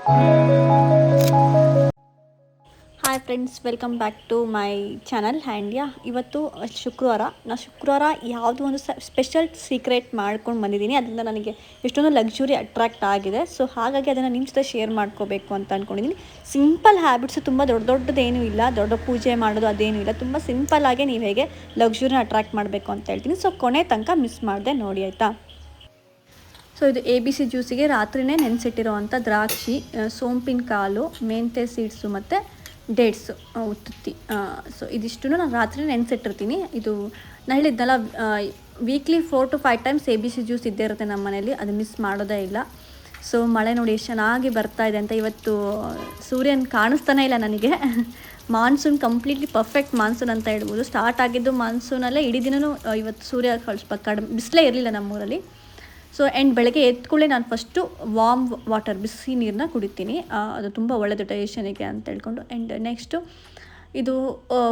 Hi friends, welcome back to my channel ಹ್ಯಾಂಡ್ಯಾ. ಇವತ್ತು ಶುಕ್ರವಾರ ಯಾವುದೋ ಒಂದು ಸ್ಪೆಷಲ್ ಸೀಕ್ರೆಟ್ ಮಾಡ್ಕೊಂಡು ಬಂದಿದ್ದೀನಿ. ಅದರಿಂದ ನನಗೆ ಎಷ್ಟೊಂದು ಲಕ್ಸುರಿ ಅಟ್ರಾಕ್ಟ್ ಆಗಿದೆ. ಸೊ ಹಾಗಾಗಿ ಅದನ್ನು ನಿಮ್ಮ ಜೊತೆ ಶೇರ್ ಮಾಡ್ಕೋಬೇಕು ಅಂತ ಅಂದ್ಕೊಂಡಿದ್ದೀನಿ. ಸಿಂಪಲ್ ಹ್ಯಾಬಿಟ್ಸು, ತುಂಬ ದೊಡ್ಡದೇನೂ ಇಲ್ಲ, ದೊಡ್ಡ ಪೂಜೆ ಮಾಡೋದು ಅದೇನೂ ಇಲ್ಲ. ತುಂಬ ಸಿಂಪಲ್ಲಾಗೆ ನೀವು ಹೇಗೆ ಲಕ್ಸುರಿನ ಅಟ್ರಾಕ್ಟ್ ಮಾಡಬೇಕು ಅಂತ ಹೇಳ್ತೀನಿ. ಸೊ ಕೊನೆ ತನಕ ಮಿಸ್ ಮಾಡದೆ ನೋಡಿ, ಆಯಿತಾ. ಸೊ ಇದು ABC ಜ್ಯೂಸಿಗೆ ರಾತ್ರಿಯೇ ನೆನೆಸಿಟ್ಟಿರೋವಂಥ ದ್ರಾಕ್ಷಿ, ಸೋಂಪಿನ ಕಾಲು, ಮೆಂತ್ಯ ಸೀಡ್ಸು ಮತ್ತು ಡೇಟ್ಸು, ಉತ್ತುತ್ತಿ. ಸೊ ಇದಿಷ್ಟು ನಾನು ರಾತ್ರಿ ನೆನೆಸಿಟ್ಟಿರ್ತೀನಿ. ಇದು ನಾನು ಹೇಳಿದ್ನಲ್ಲ, weekly 4 to 5 times ABC juice ಇದ್ದೇ ಇರುತ್ತೆ ನಮ್ಮ ಮನೇಲಿ, ಅದು ಮಿಸ್ ಮಾಡೋದೇ ಇಲ್ಲ. ಸೊ ಮಳೆ ನೋಡಿ ಎಷ್ಟು ಚೆನ್ನಾಗಿ ಬರ್ತಾ ಇದೆ ಅಂತ. ಇವತ್ತು ಸೂರ್ಯನ ಕಾಣಿಸ್ತಾನೇ ಇಲ್ಲ ನನಗೆ. ಮಾನ್ಸೂನ್ ಕಂಪ್ಲೀಟ್ಲಿ ಪರ್ಫೆಕ್ಟ್ ಮಾನ್ಸೂನ್ ಅಂತ ಹೇಳ್ಬೋದು. ಸ್ಟಾರ್ಟ್ ಆಗಿದ್ದು ಮಾನ್ಸೂನಲ್ಲೇ, ಇಡೀ ದಿನವೂ ಇವತ್ತು ಸೂರ್ಯ ಸ್ವಲ್ಪ ಕಡಿಮೆ, ಬಿಸಿಲೇ ಇರಲಿಲ್ಲ ನಮ್ಮೂರಲ್ಲಿ. ಸೊ ಆ್ಯಂಡ್ ಬೆಳಗ್ಗೆ ಎದ್ಕೊಳ್ಳೆ ನಾನು ಫಸ್ಟು ವಾರ್ಮ್ ವಾಟರ್, ಬಿಸಿ ನೀರನ್ನ ಕುಡಿತೀನಿ. ಅದು ತುಂಬ ಒಳ್ಳೆಯದು ಡೈಜೆಷನಿಗೆ ಅಂತ ಹೇಳ್ಕೊಂಡು. ಆ್ಯಂಡ್ ನೆಕ್ಸ್ಟು ಇದು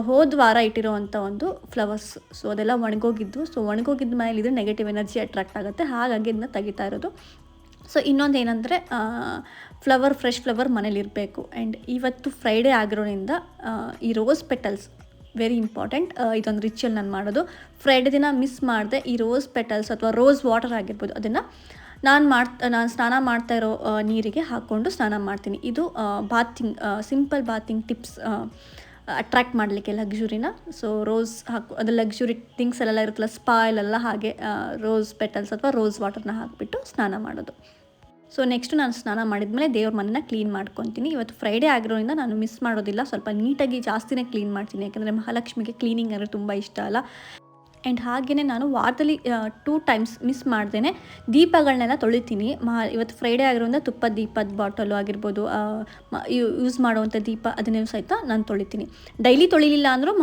ಹೋದ ವಾರ ಇಟ್ಟಿರೋವಂಥ ಒಂದು ಫ್ಲವರ್ಸ್. ಸೊ ಅದೆಲ್ಲ ಒಣಗೋಗಿದ್ದು. ಸೊ ಒಣಗೋಗಿದ್ದ ಮೇಲೆ ಇದು ನೆಗೆಟಿವ್ ಎನರ್ಜಿ ಅಟ್ರಾಕ್ಟ್ ಆಗುತ್ತೆ, ಹಾಗಾಗಿ ಇದನ್ನ ತೆಗಿತಾ ಇರೋದು. ಸೊ ಇನ್ನೊಂದು ಏನಂದರೆ, ಫ್ರೆಶ್ ಫ್ಲವರ್ ಮನೇಲಿರಬೇಕು. ಆ್ಯಂಡ್ ಇವತ್ತು ಫ್ರೈಡೇ ಆಗಿರೋದ್ರಿಂದ ಈ ರೋಸ್ ಪೆಟಲ್ಸ್ ವೆರಿ ಇಂಪಾರ್ಟೆಂಟ್. ಇದೊಂದು ರಿಚುವಲ್ ನಾನು ಮಾಡೋದು. ಫ್ರೈಡೇ ದಿನ ಮಿಸ್ ಮಾಡಿದೆ ಈ ರೋಸ್ ಪೆಟಲ್ಸ್ ಅಥವಾ ರೋಸ್ ವಾಟರ್ ಆಗಿರ್ಬೋದು, ಅದನ್ನು ನಾನು ಸ್ನಾನ ಮಾಡ್ತಾ ಇರೋ ನೀರಿಗೆ ಹಾಕ್ಕೊಂಡು ಸ್ನಾನ ಮಾಡ್ತೀನಿ. ಇದು ಸಿಂಪಲ್ ಬಾತಿಂಗ್ ಟಿಪ್ಸ್ ಅಟ್ರ್ಯಾಕ್ಟ್ ಮಾಡಲಿಕ್ಕೆ ಲಕ್ಸುರಿನ. ಸೊ ರೋಸ್ ಅದು ಲಕ್ಸುರಿ ಥಿಂಗ್ಸ್ ಎಲ್ಲ ಇರುತ್ತಲ್ಲ, ಸ್ಪಾಯಲ್ಲೆಲ್ಲ ಹಾಗೆ ರೋಸ್ ಪೆಟಲ್ಸ್ ಅಥವಾ ರೋಸ್ ವಾಟರ್ನ ಹಾಕಿಬಿಟ್ಟು ಸ್ನಾನ ಮಾಡೋದು. ಸೊ ನೆಕ್ಸ್ಟು ನಾನು ಸ್ನಾನ ಮಾಡಿದ್ಮೇಲೆ ದೇವ್ರ ಮನೆನ ಕ್ಲೀನ್ ಮಾಡ್ಕೊತೀನಿ. ಇವತ್ತು ಫ್ರೈಡೇ ಆಗಿರೋದ್ರಿಂದ ನಾನು ಮಿಸ್ ಮಾಡೋದಿಲ್ಲ, ಸ್ವಲ್ಪ ನೀಟಾಗಿ ಜಾಸ್ತಿನೇ ಕ್ಲೀನ್ ಮಾಡ್ತೀನಿ. ಯಾಕಂದರೆ ಮಹಾಲಕ್ಷ್ಮಿಗೆ ಕ್ಲೀನಿಂಗ್ ಅಂದರೆ ತುಂಬ ಇಷ್ಟ ಅಲ್ಲ. ಆ್ಯಂಡ್ ಹಾಗೆಯೇ ನಾನು ವಾರದಲ್ಲಿ 2 ಟೈಮ್ಸ್ ಮಿಸ್ ಮಾಡ್ದೇ ದೀಪಗಳನ್ನೆಲ್ಲ ತೊಳಿತೀನಿ. ಇವತ್ತು ಫ್ರೈಡೇ ಆಗಿರೋದ್ರಿಂದ ತುಪ್ಪದ ದೀಪದ ಬಾಟಲು ಆಗಿರ್ಬೋದು, ಯೂಸ್ ಮಾಡುವಂಥ ದೀಪ, ಅದನ್ನೇ ಸಹಿತ ನಾನು ತೊಳಿತೀನಿ. ಡೈಲಿ ತೊಳಿಲಿಲ್ಲ ಅಂದರೂ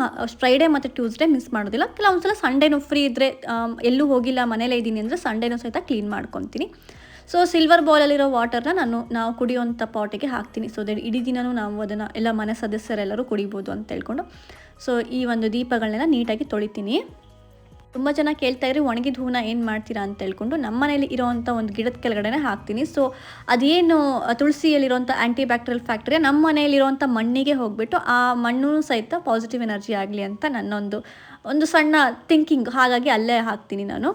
ಫ್ರೈಡೇ ಮತ್ತು ಟ್ಯೂಸ್ಡೇ ಮಿಸ್ ಮಾಡೋದಿಲ್ಲ. ಕೆಲವೊಂದ್ಸಲ ಸಂಡೇನೂ ಫ್ರೀ ಇದ್ದರೆ, ಎಲ್ಲೂ ಹೋಗಿಲ್ಲ ಮನೇಲೇ ಇದ್ದೀನಿ ಅಂದರೆ ಸಂಡೇನೂ ಸಹಿತ ಕ್ಲೀನ್ ಮಾಡ್ಕೊತೀನಿ. ಸೊ ಸಿಲ್ವರ್ ಬೌಲಲ್ಲಿರೋ ವಾಟರ್ನ ನಾವು ಕುಡಿಯೋವಂಥ ಪಾಟಿಗೆ ಹಾಕ್ತೀನಿ. ಸೊ ದಟ್ ಇಡೀ ದಿನವೂ ನಾವು ಅದನ್ನು ಎಲ್ಲ ಮನೆ ಸದಸ್ಯರೆಲ್ಲರೂ ಕುಡಿಬೋದು ಅಂತ ಹೇಳ್ಕೊಂಡು. ಸೊ ಈ ಒಂದು ದೀಪಗಳನ್ನೆಲ್ಲ ನೀಟಾಗಿ ತೊಳಿತೀನಿ. ತುಂಬ ಜನ ಕೇಳ್ತಾಯಿದ್ರಿ, ಒಣಗಿದ ಹೂವನ್ನ ಏನು ಮಾಡ್ತೀರಾ ಅಂತ ಹೇಳ್ಕೊಂಡು. ನಮ್ಮ ಮನೇಲಿ ಇರೋವಂಥ ಒಂದು ಗಿಡದ ಕೆಳಗಡೆ ಹಾಕ್ತೀನಿ. ಸೊ ಅದೇನು ತುಳಸಿಯಲ್ಲಿರೋಂಥ ಆ್ಯಂಟಿ ಬ್ಯಾಕ್ಟೀರಿಯಲ್ ಫ್ಯಾಕ್ಟರಿ ನಮ್ಮ ಮನೆಯಲ್ಲಿರೋವಂಥ ಮಣ್ಣಿಗೆ ಹೋಗಿಬಿಟ್ಟು ಆ ಮಣ್ಣು ಸಹಿತ ಪಾಸಿಟಿವ್ ಎನರ್ಜಿ ಆಗಲಿ ಅಂತ ನನ್ನೊಂದು ಸಣ್ಣ ಥಿಂಕಿಂಗ್. ಹಾಗಾಗಿ ಅಲ್ಲೇ ಹಾಕ್ತೀನಿ ನಾನು.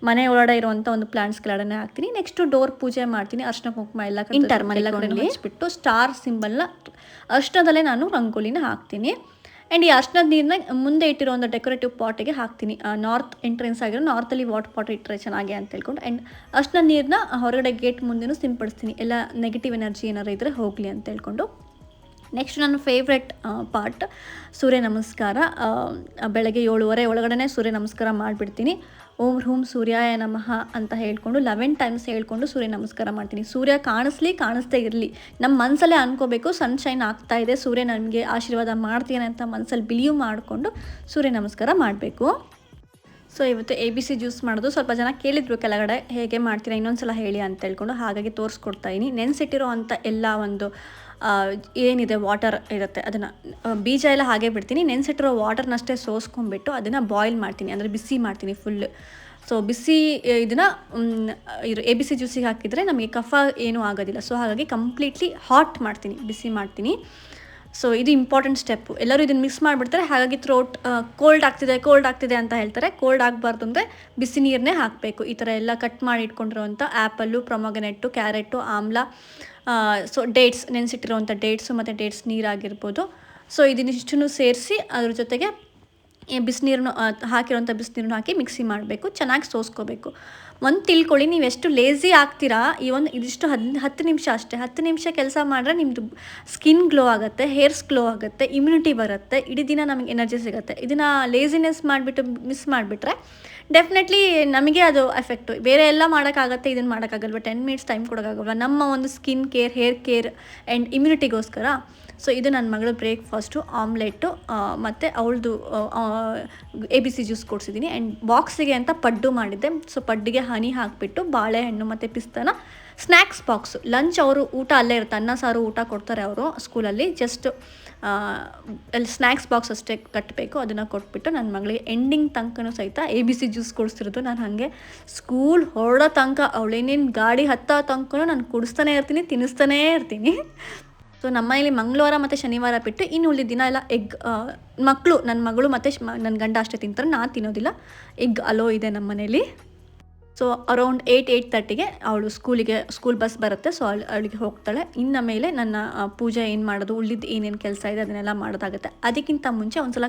ಮನೆ ಒಳಗಡೆ ಇರುವಂಥ ಒಂದು ಪ್ಲಾಂಟ್ಸ್ ಕೆಳಗಡೆ ಹಾಕ್ತೀನಿ. ನೆಕ್ಸ್ಟು ಡೋರ್ ಪೂಜೆ ಮಾಡ್ತೀನಿ. ಅರ್ಶಿನ ಕುಂಕುಮ ಎಲ್ಲ ಎಲ್ಲ ಕಡೆ ಹಚ್ಬಿಟ್ಟು ಸ್ಟಾರ್ ಸಿಂಬಲ್ನ ಅರ್ಶಿನದಲ್ಲೇ ನಾನು ರಂಗೋಲಿನ ಹಾಕ್ತೀನಿ. ಆ್ಯಂಡ್ ಈ ಅರ್ಶಿನದ ನೀರನ್ನ ಮುಂದೆ ಇಟ್ಟಿರೋ ಒಂದು ಡೆಕೋರೇಟಿವ್ ಪಾಟಿಗೆ ಹಾಕ್ತೀನಿ. ನಾರ್ತ್ ಎಂಟ್ರೆನ್ಸ್ ಆಗಿರೋ ನಾರ್ತಲ್ಲಿ ವಾಟರ್ ಪಾಟ್ ಇಟ್ಟರೆ ಚೆನ್ನಾಗಿ ಅಂತ ಹೇಳ್ಕೊಂಡು. ಆ್ಯಂಡ್ ಅರ್ಶಿನದ ನೀರನ್ನ ಹೊರಗಡೆ ಗೇಟ್ ಮುಂದೆನೂ ಸಿಂಪಡಿಸ್ತೀನಿ, ಎಲ್ಲ ನೆಗೆಟಿವ್ ಎನರ್ಜಿ ಏನಾರು ಇದ್ದರೆ ಹೋಗಲಿ ಅಂತ ಹೇಳ್ಕೊಂಡು. ನೆಕ್ಸ್ಟ್ ನನ್ನ ಫೇವ್ರೆಟ್ ಪಾರ್ಟ್ ಸೂರ್ಯ ನಮಸ್ಕಾರ. ಬೆಳಗ್ಗೆ 7:30 ಒಳಗಡೆ ಸೂರ್ಯ ನಮಸ್ಕಾರ ಮಾಡಿಬಿಡ್ತೀನಿ. ಓಂ ಹ್ರೂಂ ಸೂರ್ಯಾಯ ನಮಃ ಅಂತ ಹೇಳ್ಕೊಂಡು 11 ಟೈಮ್ಸ್ ಹೇಳ್ಕೊಂಡು ಸೂರ್ಯ ನಮಸ್ಕಾರ ಮಾಡ್ತೀನಿ. ಸೂರ್ಯ ಕಾಣಿಸ್ದೇ ಇರಲಿ, ನಮ್ಮ ಮನಸ್ಸಲ್ಲೇ ಅನ್ಕೋಬೇಕು ಸನ್ಶೈನ್ ಆಗ್ತಾ ಇದೆ, ಸೂರ್ಯ ನನಗೆ ಆಶೀರ್ವಾದ ಮಾಡ್ತೀನಿ ಅಂತ ಮನಸ್ಸಲ್ಲಿ ಬಿಲೀವ್ ಮಾಡಿಕೊಂಡು ಸೂರ್ಯ ನಮಸ್ಕಾರ ಮಾಡಬೇಕು. ಸೊ ಇವತ್ತು ABC ಜ್ಯೂಸ್ ಮಾಡೋದು ಸ್ವಲ್ಪ ಜನ ಕೇಳಿದ್ರು ಕೆಳಗಡೆ, ಹೇಗೆ ಮಾಡ್ತೀರಾ ಇನ್ನೊಂದು ಸಲ ಹೇಳಿ ಅಂತ ಹೇಳ್ಕೊಂಡು. ಹಾಗಾಗಿ ತೋರಿಸ್ಕೊಡ್ತಾಯಿನಿ. ನೆನೆಸಿಟ್ಟಿರೋ ಅಂಥ ಎಲ್ಲ ಒಂದು ಏನಿದೆ ವಾಟರ್ ಇರುತ್ತೆ, ಅದನ್ನು ಬೀಜ ಎಲ್ಲ ಹಾಗೆ ಬಿಡ್ತೀನಿ. ನೆನೆಸಿಟ್ಟಿರೋ ವಾಟರ್ನಷ್ಟೇ ಸೋಸ್ಕೊಂಡ್ಬಿಟ್ಟು ಅದನ್ನು ಬಾಯ್ಲ್ ಮಾಡ್ತೀನಿ, ಅಂದರೆ ಬಿಸಿ ಮಾಡ್ತೀನಿ ಫುಲ್. ಸೊ ಬಿಸಿ ಇದನ್ನು ABC ಜ್ಯೂಸಿಗೆ ಹಾಕಿದರೆ ನಮಗೆ ಕಫ ಏನೂ ಆಗೋದಿಲ್ಲ. ಸೊ ಹಾಗಾಗಿ ಕಂಪ್ಲೀಟ್ಲಿ ಹಾಟ್ ಮಾಡ್ತೀನಿ, ಬಿಸಿ ಮಾಡ್ತೀನಿ. ಸೊ ಇದು ಇಂಪಾರ್ಟೆಂಟ್ ಸ್ಟೆಪ್ಪು. ಎಲ್ಲರೂ ಇದನ್ನು ಮಿಸ್ ಮಾಡಿಬಿಡ್ತಾರೆ. ಹಾಗಾಗಿ ಥ್ರೋಟ್ ಕೋಲ್ಡ್ ಆಗ್ತಿದೆ ಅಂತ ಹೇಳ್ತಾರೆ. ಕೋಲ್ಡ್ ಆಗಬಾರ್ದು ಅಂದರೆ ಬಿಸಿ ನೀರನ್ನೇ ಹಾಕಬೇಕು. ಈ ಥರ ಎಲ್ಲ ಕಟ್ ಮಾಡಿ ಇಟ್ಕೊಂಡಿರೋವಂಥ ಆ್ಯಪಲ್ಲು, ಪ್ರೊಮೊಗ್ರೆನೇಟು, ಕ್ಯಾರೆಟು, ಆಮ್ಲ, ಸೊ ಡೇಟ್ಸ್, ನೆನೆಸಿಟ್ಟಿರೋವಂಥ ಡೇಟ್ಸು ಮತ್ತು ಡೇಟ್ಸ್ ನೀರಾಗಿರ್ಬೋದು. ಸೊ ಇದನ್ನಿಷ್ಟನ್ನು ಸೇರಿಸಿ ಅದ್ರ ಜೊತೆಗೆ ಬಿಸಿನೀರನ್ನು ಹಾಕಿರೋಂಥ ಬಿಸಿನೀರನ್ನು ಹಾಕಿ ಮಿಕ್ಸಿ ಮಾಡಬೇಕು, ಚೆನ್ನಾಗಿ ಸೋಸ್ಕೋಬೇಕು. ಒಂದು ತಿಳ್ಕೊಳ್ಳಿ, ನೀವು ಎಷ್ಟು ಲೇಝಿ ಆಗ್ತೀರಾ, ಇದಿಷ್ಟು 10 ನಿಮಿಷ ಅಷ್ಟೇ. 10 ನಿಮಿಷ ಕೆಲಸ ಮಾಡಿದ್ರೆ ನಿಮ್ಮದು ಸ್ಕಿನ್ ಗ್ಲೋ ಆಗುತ್ತೆ, ಹೇರ್ಸ್ ಗ್ಲೋ ಆಗುತ್ತೆ, ಇಮ್ಯುನಿಟಿ ಬರುತ್ತೆ, ಇಡೀ ದಿನ ನಮಗೆ ಎನರ್ಜಿ ಸಿಗುತ್ತೆ. ಇದನ್ನು ಲೇಝಿನೆಸ್ ಮಾಡಿಬಿಟ್ಟು ಮಿಸ್ ಮಾಡಿಬಿಟ್ರೆ ಡೆಫಿನೆಟ್ಲಿ ನಮಗೆ ಅದು ಎಫೆಕ್ಟು. ಬೇರೆ ಎಲ್ಲ ಮಾಡೋಕ್ಕಾಗತ್ತೆ, ಇದನ್ನು ಮಾಡೋಕ್ಕಾಗಲ್ವ? 10 ಮಿನಿಟ್ಸ್ ಟೈಮ್ ಕೊಡೋಕ್ಕಾಗಲ್ವ ನಮ್ಮ ಒಂದು skin care, hair care and ಇಮ್ಯುನಿಟಿಗೋಸ್ಕರ? ಸೊ ಇದು ನನ್ನ ಮಗಳು ಬ್ರೇಕ್ಫಾಸ್ಟು, ಆಮ್ಲೆಟ್ಟು ಮತ್ತು ಅವಳದು ABC ಜ್ಯೂಸ್ ಕೊಡಿಸಿದ್ದೀನಿ. ಆ್ಯಂಡ್ ಬಾಕ್ಸಿಗೆ ಅಂತ ಪಡ್ಡು ಮಾಡಿದ್ದೆ. ಸೊ ಪಡ್ಡಿಗೆ ಹನಿ ಹಾಕಿಬಿಟ್ಟು ಬಾಳೆಹಣ್ಣು ಮತ್ತು ಪಿಸ್ತಾನ ಸ್ನ್ಯಾಕ್ಸ್ ಬಾಕ್ಸು ಲಂಚ್ ಅವರು ಊಟ ಅಲ್ಲೇ ಇರುತ್ತೆ, ಅನ್ನ ಸಾರು ಊಟ ಕೊಡ್ತಾರೆ ಅವರು ಸ್ಕೂಲಲ್ಲಿ. ಜಸ್ಟ್ ಅಲ್ಲಿ ಸ್ನ್ಯಾಕ್ಸ್ ಬಾಕ್ಸ್ ಅಷ್ಟೇ ಕಟ್ಟಬೇಕು, ಅದನ್ನು ಕೊಟ್ಬಿಟ್ಟು ನನ್ನ ಮಗಳಿಗೆ ಎಂಡಿಂಗ್ ತನಕನೂ ಸಹಿತ ABC ಜ್ಯೂಸ್ ಕೊಡಿಸ್ತಿರೋದು. ನಾನು ಹಾಗೆ ಸ್ಕೂಲ್ ಹೊರಡೋ ತನಕ ಅವಳೇನೇನು ಗಾಡಿ ಹತ್ತೋ ತನಕನೂ ನಾನು ಕುಡಿಸ್ತಾನೆ ಇರ್ತೀನಿ, ತಿನ್ನಿಸ್ತಾನೇ ಇರ್ತೀನಿ. ಸೊ ನಮ್ಮ ಮನೇಲಿ ಮಂಗಳವಾರ ಮತ್ತು ಶನಿವಾರ ಬಿಟ್ಟು ಇನ್ನು ಉಳಿದ ದಿನ ಎಲ್ಲ ಎಗ್, ನನ್ನ ಮಗಳು ಮತ್ತು ನನ್ನ ಗಂಡ ಅಷ್ಟೇ ತಿಂತಾರೆ, ನಾನು ತಿನ್ನೋದಿಲ್ಲ. ಎಗ್ ಅಲೋ ಇದೆ ನಮ್ಮ ಮನೇಲಿ. ಸೊ ಅರೌಂಡ್ 8-8:30ಗೆ ಅವಳು ಸ್ಕೂಲ್ ಬಸ್ ಬರುತ್ತೆ. ಸೊ ಅವಳಿಗೆ ಹೋಗ್ತಾಳೆ. ಇನ್ನು ಮೇಲೆ ನನ್ನ ಪೂಜೆ ಏನು ಮಾಡೋದು, ಉಳಿದು ಏನೇನು ಕೆಲಸ ಇದೆ ಅದನ್ನೆಲ್ಲ ಮಾಡೋದಾಗುತ್ತೆ. ಅದಕ್ಕಿಂತ ಮುಂಚೆ ಒಂದು ಸಲ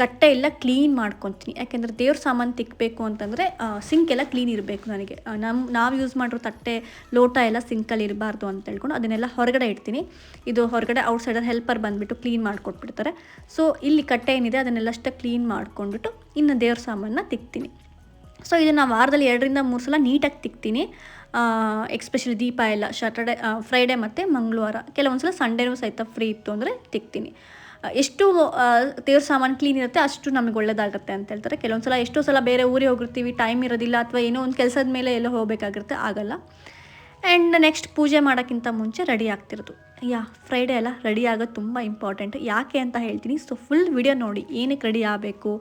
ಕಟ್ಟೆ ಎಲ್ಲ ಕ್ಲೀನ್ ಮಾಡ್ಕೊತೀನಿ. ಯಾಕೆಂದರೆ ದೇವ್ರ ಸಾಮಾನು ತಿಕ್ಕಬೇಕು ಅಂತಂದರೆ ಸಿಂಕ್ ಎಲ್ಲ ಕ್ಲೀನ್ ಇರಬೇಕು ನನಗೆ. ನಾವು ಯೂಸ್ ಮಾಡಿರೋ ತಟ್ಟೆ ಲೋಟ ಎಲ್ಲ ಸಿಂಕಲ್ಲಿ ಇರಬಾರ್ದು ಅಂತ ಹೇಳ್ಕೊಂಡು ಅದನ್ನೆಲ್ಲ ಹೊರಗಡೆ ಇಡ್ತೀನಿ. ಇದು ಹೊರಗಡೆ ಔಟ್ಸೈಡರ್ ಹೆಲ್ಪರ್ ಬಂದುಬಿಟ್ಟು ಕ್ಲೀನ್ ಮಾಡಿಕೊಟ್ಬಿಡ್ತಾರೆ. ಸೊ ಇಲ್ಲಿ ಕಟ್ಟೆ ಏನಿದೆ ಅದನ್ನೆಲ್ಲಷ್ಟೇ ಕ್ಲೀನ್ ಮಾಡ್ಕೊಂಡ್ಬಿಟ್ಟು ಇನ್ನು ದೇವ್ರ ಸಾಮಾನನ್ನ ತಿಕ್ತೀನಿ. ಸೊ ಇದನ್ನು ವಾರದಲ್ಲಿ 2-3 ಸಲ ನೀಟಾಗಿ ತಿಕ್ತೀನಿ. ಎಕ್ಸ್ಪೆಷಲಿ ದೀಪ ಎಲ್ಲ ಫ್ರೈಡೇ ಮತ್ತು ಮಂಗಳವಾರ, ಕೆಲವೊಂದು ಸಲ ಸಂಡೇನೂ ಸಹಿತ ಫ್ರೀ ಇತ್ತು ಅಂದರೆ ತಿಕ್ತೀನಿ. ಎಷ್ಟು ದೇವ್ರ ಸಾಮಾನು ಕ್ಲೀನ್ ಇರುತ್ತೆ ಅಷ್ಟು ನಮಗೆ ಒಳ್ಳೆಯದಾಗುತ್ತೆ ಅಂತ ಹೇಳ್ತಾರೆ. ಕೆಲವೊಂದು ಸಲ ಎಷ್ಟೋ ಸಲ ಬೇರೆ ಊರಿಗೆ ಹೋಗಿರ್ತೀವಿ, ಟೈಮ್ ಇರೋದಿಲ್ಲ, ಅಥವಾ ಏನೋ ಒಂದು ಕೆಲಸದ ಮೇಲೆ ಎಲ್ಲೋ ಹೋಗಬೇಕಾಗಿರುತ್ತೆ, ಆಗಲ್ಲ. ಆ್ಯಂಡ್ ನೆಕ್ಸ್ಟ್ ಪೂಜೆ ಮಾಡೋಕ್ಕಿಂತ ಮುಂಚೆ ರೆಡಿ ಆಗ್ತಿರೋದು. ಫ್ರೈಡೇ ಎಲ್ಲ ರೆಡಿ ಆಗೋದು ತುಂಬ ಇಂಪಾರ್ಟೆಂಟ್. ಯಾಕೆ ಅಂತ ಹೇಳ್ತೀನಿ. ಸೊ ಫುಲ್ ವಿಡಿಯೋ ನೋಡಿ, ಏನಕ್ಕೆ ರೆಡಿ ಆಗಬೇಕು,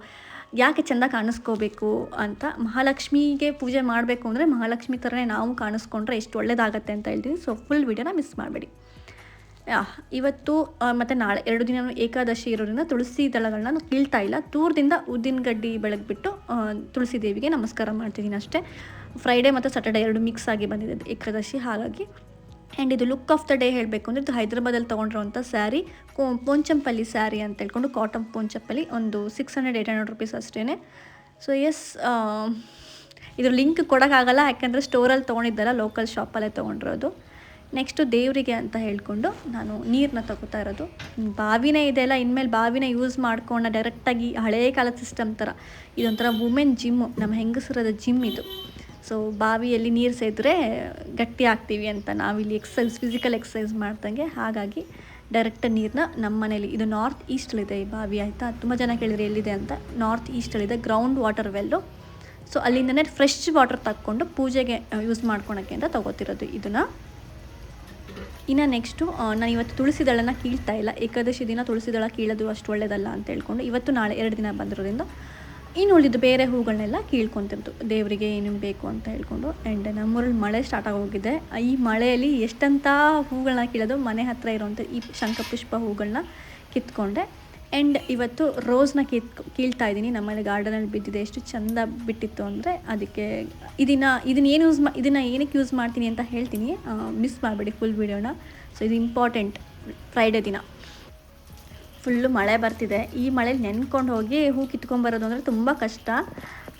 ಯಾಕೆ ಚೆಂದ ಕಾಣಿಸ್ಕೋಬೇಕು ಅಂತ. ಮಹಾಲಕ್ಷ್ಮಿಗೆ ಪೂಜೆ ಮಾಡಬೇಕು ಅಂದರೆ ಮಹಾಲಕ್ಷ್ಮಿ ಥರನೇ ನಾವು ಕಾಣಿಸ್ಕೊಂಡ್ರೆ ಎಷ್ಟು ಒಳ್ಳೆಯದಾಗತ್ತೆ ಅಂತ ಹೇಳ್ತೀನಿ. ಸೊ ಫುಲ್ ವಿಡಿಯೋನ ಮಿಸ್ ಮಾಡಬೇಡಿ. ಇವತ್ತು ಮತ್ತು ನಾಳೆ 2 ದಿನ ಏಕಾದಶಿ ಇರೋದ್ರಿಂದ ತುಳಸಿ ದಳಗಳನ್ನ ಕೀಳ್ತಾ ಇಲ್ಲ. ದೂರದಿಂದ ಉದ್ದಿನ ಗಡ್ಡಿ ಬೆಳಗ್ಬಿಟ್ಟು ತುಳಸಿ ದೇವಿಗೆ ನಮಸ್ಕಾರ ಮಾಡ್ತಿದ್ದೀನಿ ಅಷ್ಟೇ. ಫ್ರೈಡೇ ಮತ್ತು ಸ್ಯಾಟರ್ಡೇ 2 ಮಿಕ್ಸ್ ಆಗಿ ಬಂದಿದೆ ಏಕಾದಶಿ, ಹಾಗಾಗಿ. ಆ್ಯಂಡ್ ಇದು ಲುಕ್ ಆಫ್ ದ ಡೇ ಹೇಳಬೇಕು ಅಂದರೆ ಇದು ಹೈದ್ರಾಬಾದಲ್ಲಿ ತೊಗೊಂಡಿರೋಂಥ ಸ್ಯಾರಿ, ಪೋಂಚಂಪಲ್ಲಿ ಸ್ಯಾರಿ ಅಂತ ಹೇಳ್ಕೊಂಡು, ಕಾಟನ್ ಪೋಂಚಂಪಲ್ಲಿ, ಒಂದು 600-800 ರುಪೀಸ್ ಅಷ್ಟೇ. ಸೊ ಇದ್ರ ಲಿಂಕ್ ಕೊಡೋಕ್ಕಾಗಲ್ಲ, ಯಾಕೆಂದರೆ ಸ್ಟೋರಲ್ಲಿ ತೊಗೊಂಡಿದ್ದಲ್ಲ, ಲೋಕಲ್ ಶಾಪಲ್ಲೇ ತೊಗೊಂಡಿರೋದು. ನೆಕ್ಸ್ಟು ದೇವರಿಗೆ ಅಂತ ಹೇಳ್ಕೊಂಡು ನಾನು ನೀರನ್ನ ತಗೋತಾ ಇರೋದು. ಬಾವಿನೇ ಇದೆಲ್ಲ, ಇನ್ಮೇಲೆ ಬಾವಿನ ಯೂಸ್ ಮಾಡ್ಕೊಂಡು ಡೈರೆಕ್ಟಾಗಿ ಹಳೇ ಕಾಲದ ಸಿಸ್ಟಮ್ ಥರ, ಇದೊಂಥರ ವುಮೆನ್ ಜಿಮ್ಮು, ನಮ್ಮ ಹೆಂಗಸರದ ಜಿಮ್ ಇದು. ಸೊ ಬಾವಿಯಲ್ಲಿ ನೀರು ಸೇದಿದ್ರೆ ಗಟ್ಟಿ ಆಗ್ತೀವಿ ಅಂತ ನಾವಿಲ್ಲಿ ಫಿಸಿಕಲ್ ಎಕ್ಸಸೈಸ್ ಮಾಡ್ದಂಗೆ. ಹಾಗಾಗಿ ಡೈರೆಕ್ಟ್ ನೀರನ್ನ ನಮ್ಮ ಮನೇಲಿ, ಇದು ನಾರ್ತ್ ಈಸ್ಟಲ್ಲಿದೆ ಈ ಬಾವಿ, ಆಯಿತಾ. ತುಂಬ ಜನ ಕೇಳಿದ್ರೆ ಎಲ್ಲಿದೆ ಅಂತ. ನಾರ್ತ್ ಈಸ್ಟಲ್ಲಿದೆ, ಗ್ರೌಂಡ್ ವಾಟರ್ ವೆಲ್ಲು. ಸೊ ಅಲ್ಲಿಂದನೇ ಫ್ರೆಶ್ ವಾಟರ್ ತಕ್ಕೊಂಡು ಪೂಜೆಗೆ ಯೂಸ್ ಮಾಡ್ಕೊಳಕ್ಕೆ ಅಂತ ತೊಗೋತಿರೋದು ಇದನ್ನು. ಇನ್ನು ನೆಕ್ಸ್ಟು ನಾನು ಇವತ್ತು ತುಳಸಿ ದಳನ ಕೀಳ್ತಾ ಇಲ್ಲ. ಏಕಾದಶಿ ದಿನ ತುಳಸಿ ದಳ ಕೀಳೋದು ಅಷ್ಟು ಒಳ್ಳೆಯದಲ್ಲ ಅಂತ ಹೇಳ್ಕೊಂಡು ಇವತ್ತು ನಾಳೆ 2 ದಿನ ಬಂದಿರೋದ್ರಿಂದ ಇನ್ನು ಉಳಿದು ಬೇರೆ ಹೂಗಳನ್ನೆಲ್ಲ ಕೀಳ್ಕೊತಿರ್ತು ದೇವರಿಗೆ ಏನೇನು ಬೇಕು ಅಂತ ಹೇಳ್ಕೊಂಡು. ಆ್ಯಂಡ್ ನಮ್ಮೂರಲ್ಲಿ ಮಳೆ ಸ್ಟಾರ್ಟ್ ಆಗೋಗಿದೆ. ಈ ಮಳೆಯಲ್ಲಿ ಎಷ್ಟಂತ ಹೂಗಳನ್ನ ಕೀಳೋದು. ಮನೆ ಹತ್ತಿರ ಇರೋವಂಥ ಈ ಶಂಖಪುಷ್ಪ ಹೂಗಳನ್ನ ಕಿತ್ಕೊಂಡೆ. ಆ್ಯಂಡ್ ಇವತ್ತು ರೋಸ್ನ ಕೀಳ್ತಾ ಇದ್ದೀನಿ. ನಮ್ಮಲ್ಲಿ ಗಾರ್ಡನಲ್ಲಿ ಬಿದ್ದಿದೆ, ಎಷ್ಟು ಚೆಂದ ಬಿಟ್ಟಿತ್ತು ಅಂದರೆ. ಅದಕ್ಕೆ ಇದನ್ನು ಏನಕ್ಕೆ ಯೂಸ್ ಮಾಡ್ತೀನಿ ಅಂತ ಹೇಳ್ತೀನಿ, ಮಿಸ್ ಮಾಡಬೇಡಿ ಫುಲ್ ವೀಡಿಯೋನ. ಸೊ ಇದು ಇಂಪಾರ್ಟೆಂಟ್. ಫ್ರೈಡೇ ದಿನ ಫುಲ್ಲು ಮಳೆ ಬರ್ತಿದೆ. ಈ ಮಳೇಲಿ ನೆನ್ಕೊಂಡು ಹೋಗಿ ಹೂ ಕಿತ್ಕೊಂಬರೋದು ಅಂದರೆ ತುಂಬ ಕಷ್ಟ.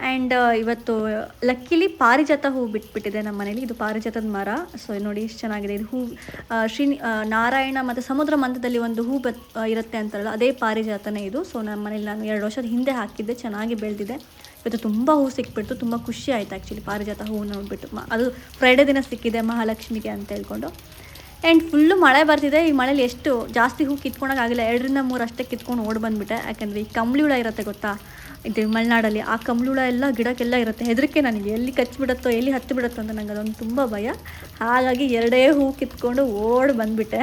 ಆ್ಯಂಡ್ ಇವತ್ತು ಲಕ್ಕಿಲಿ ಪಾರಿಜಾತ ಹೂ ಬಿಟ್ಬಿಟ್ಟಿದೆ ನಮ್ಮ ಮನೇಲಿ. ಇದು ಪಾರಿಜಾತದ ಮರ. ಸೊ ನೋಡಿ ಎಷ್ಟು ಚೆನ್ನಾಗಿದೆ ಇದು ಹೂ. ನಾರಾಯಣ ಮತ್ತು ಸಮುದ್ರ ಮಂತ್ರದಲ್ಲಿ ಒಂದು ಹೂ ಇರುತ್ತೆ ಅಂತಾರಲ್ಲ, ಅದೇ ಪಾರಿಜಾತನೇ ಇದು. ಸೊ ನಮ್ಮ ಮನೇಲಿ ನಾನು 2 ವರ್ಷದ ಹಿಂದೆ ಹಾಕಿದ್ದೆ, ಚೆನ್ನಾಗಿ ಬೆಳೆದಿದೆ. ಇವತ್ತು ತುಂಬ ಹೂ ಸಿಕ್ಬಿಡ್ತು, ತುಂಬ ಖುಷಿ ಆಯಿತು ಆ್ಯಕ್ಚುಲಿ ಪಾರಿಜಾತ ಹೂ ನೋಡಿಬಿಟ್ಟು. ಅದು ಫ್ರೈಡೇ ದಿನ ಸಿಕ್ಕಿದೆ ಮಹಾಲಕ್ಷ್ಮಿಗೆ ಅಂತ ಹೇಳ್ಕೊಂಡು. ಆ್ಯಂಡ್ ಫುಲ್ಲು ಮಳೆ ಬರ್ತಿದೆ. ಈ ಮಳೇಲಿ ಎಷ್ಟು ಜಾಸ್ತಿ ಹೂ ಕಿತ್ಕೊಳಕ್ಕಾಗಿಲ್ಲ, 2-3 ಅಷ್ಟೇ ಕಿತ್ಕೊಂಡು ಓಡಿ ಬಂದುಬಿಟ್ಟೆ. ಯಾಕೆಂದರೆ ಈ ಕಂಬಳಿ ಹುಳ ಇರುತ್ತೆ ಗೊತ್ತಾ, ಇದು ಮಲೆನಾಡಲ್ಲಿ. ಆ ಕಂಬಳಿ ಹುಳ ಎಲ್ಲ ಗಿಡಕ್ಕೆಲ್ಲ ಇರುತ್ತೆ. ಹೆದರಿಕೆ ನನಗೆ, ಎಲ್ಲಿ ಕಚ್ಚಿಬಿಡುತ್ತೋ ಎಲ್ಲಿ ಹತ್ತು ಬಿಡುತ್ತೋ ಅಂತ ನಂಗೆ ಅದೊಂದು ತುಂಬ ಭಯ. ಹಾಗಾಗಿ 2 ಹೂ ಕಿತ್ಕೊಂಡು ಓಡಿ ಬಂದುಬಿಟ್ಟೆ.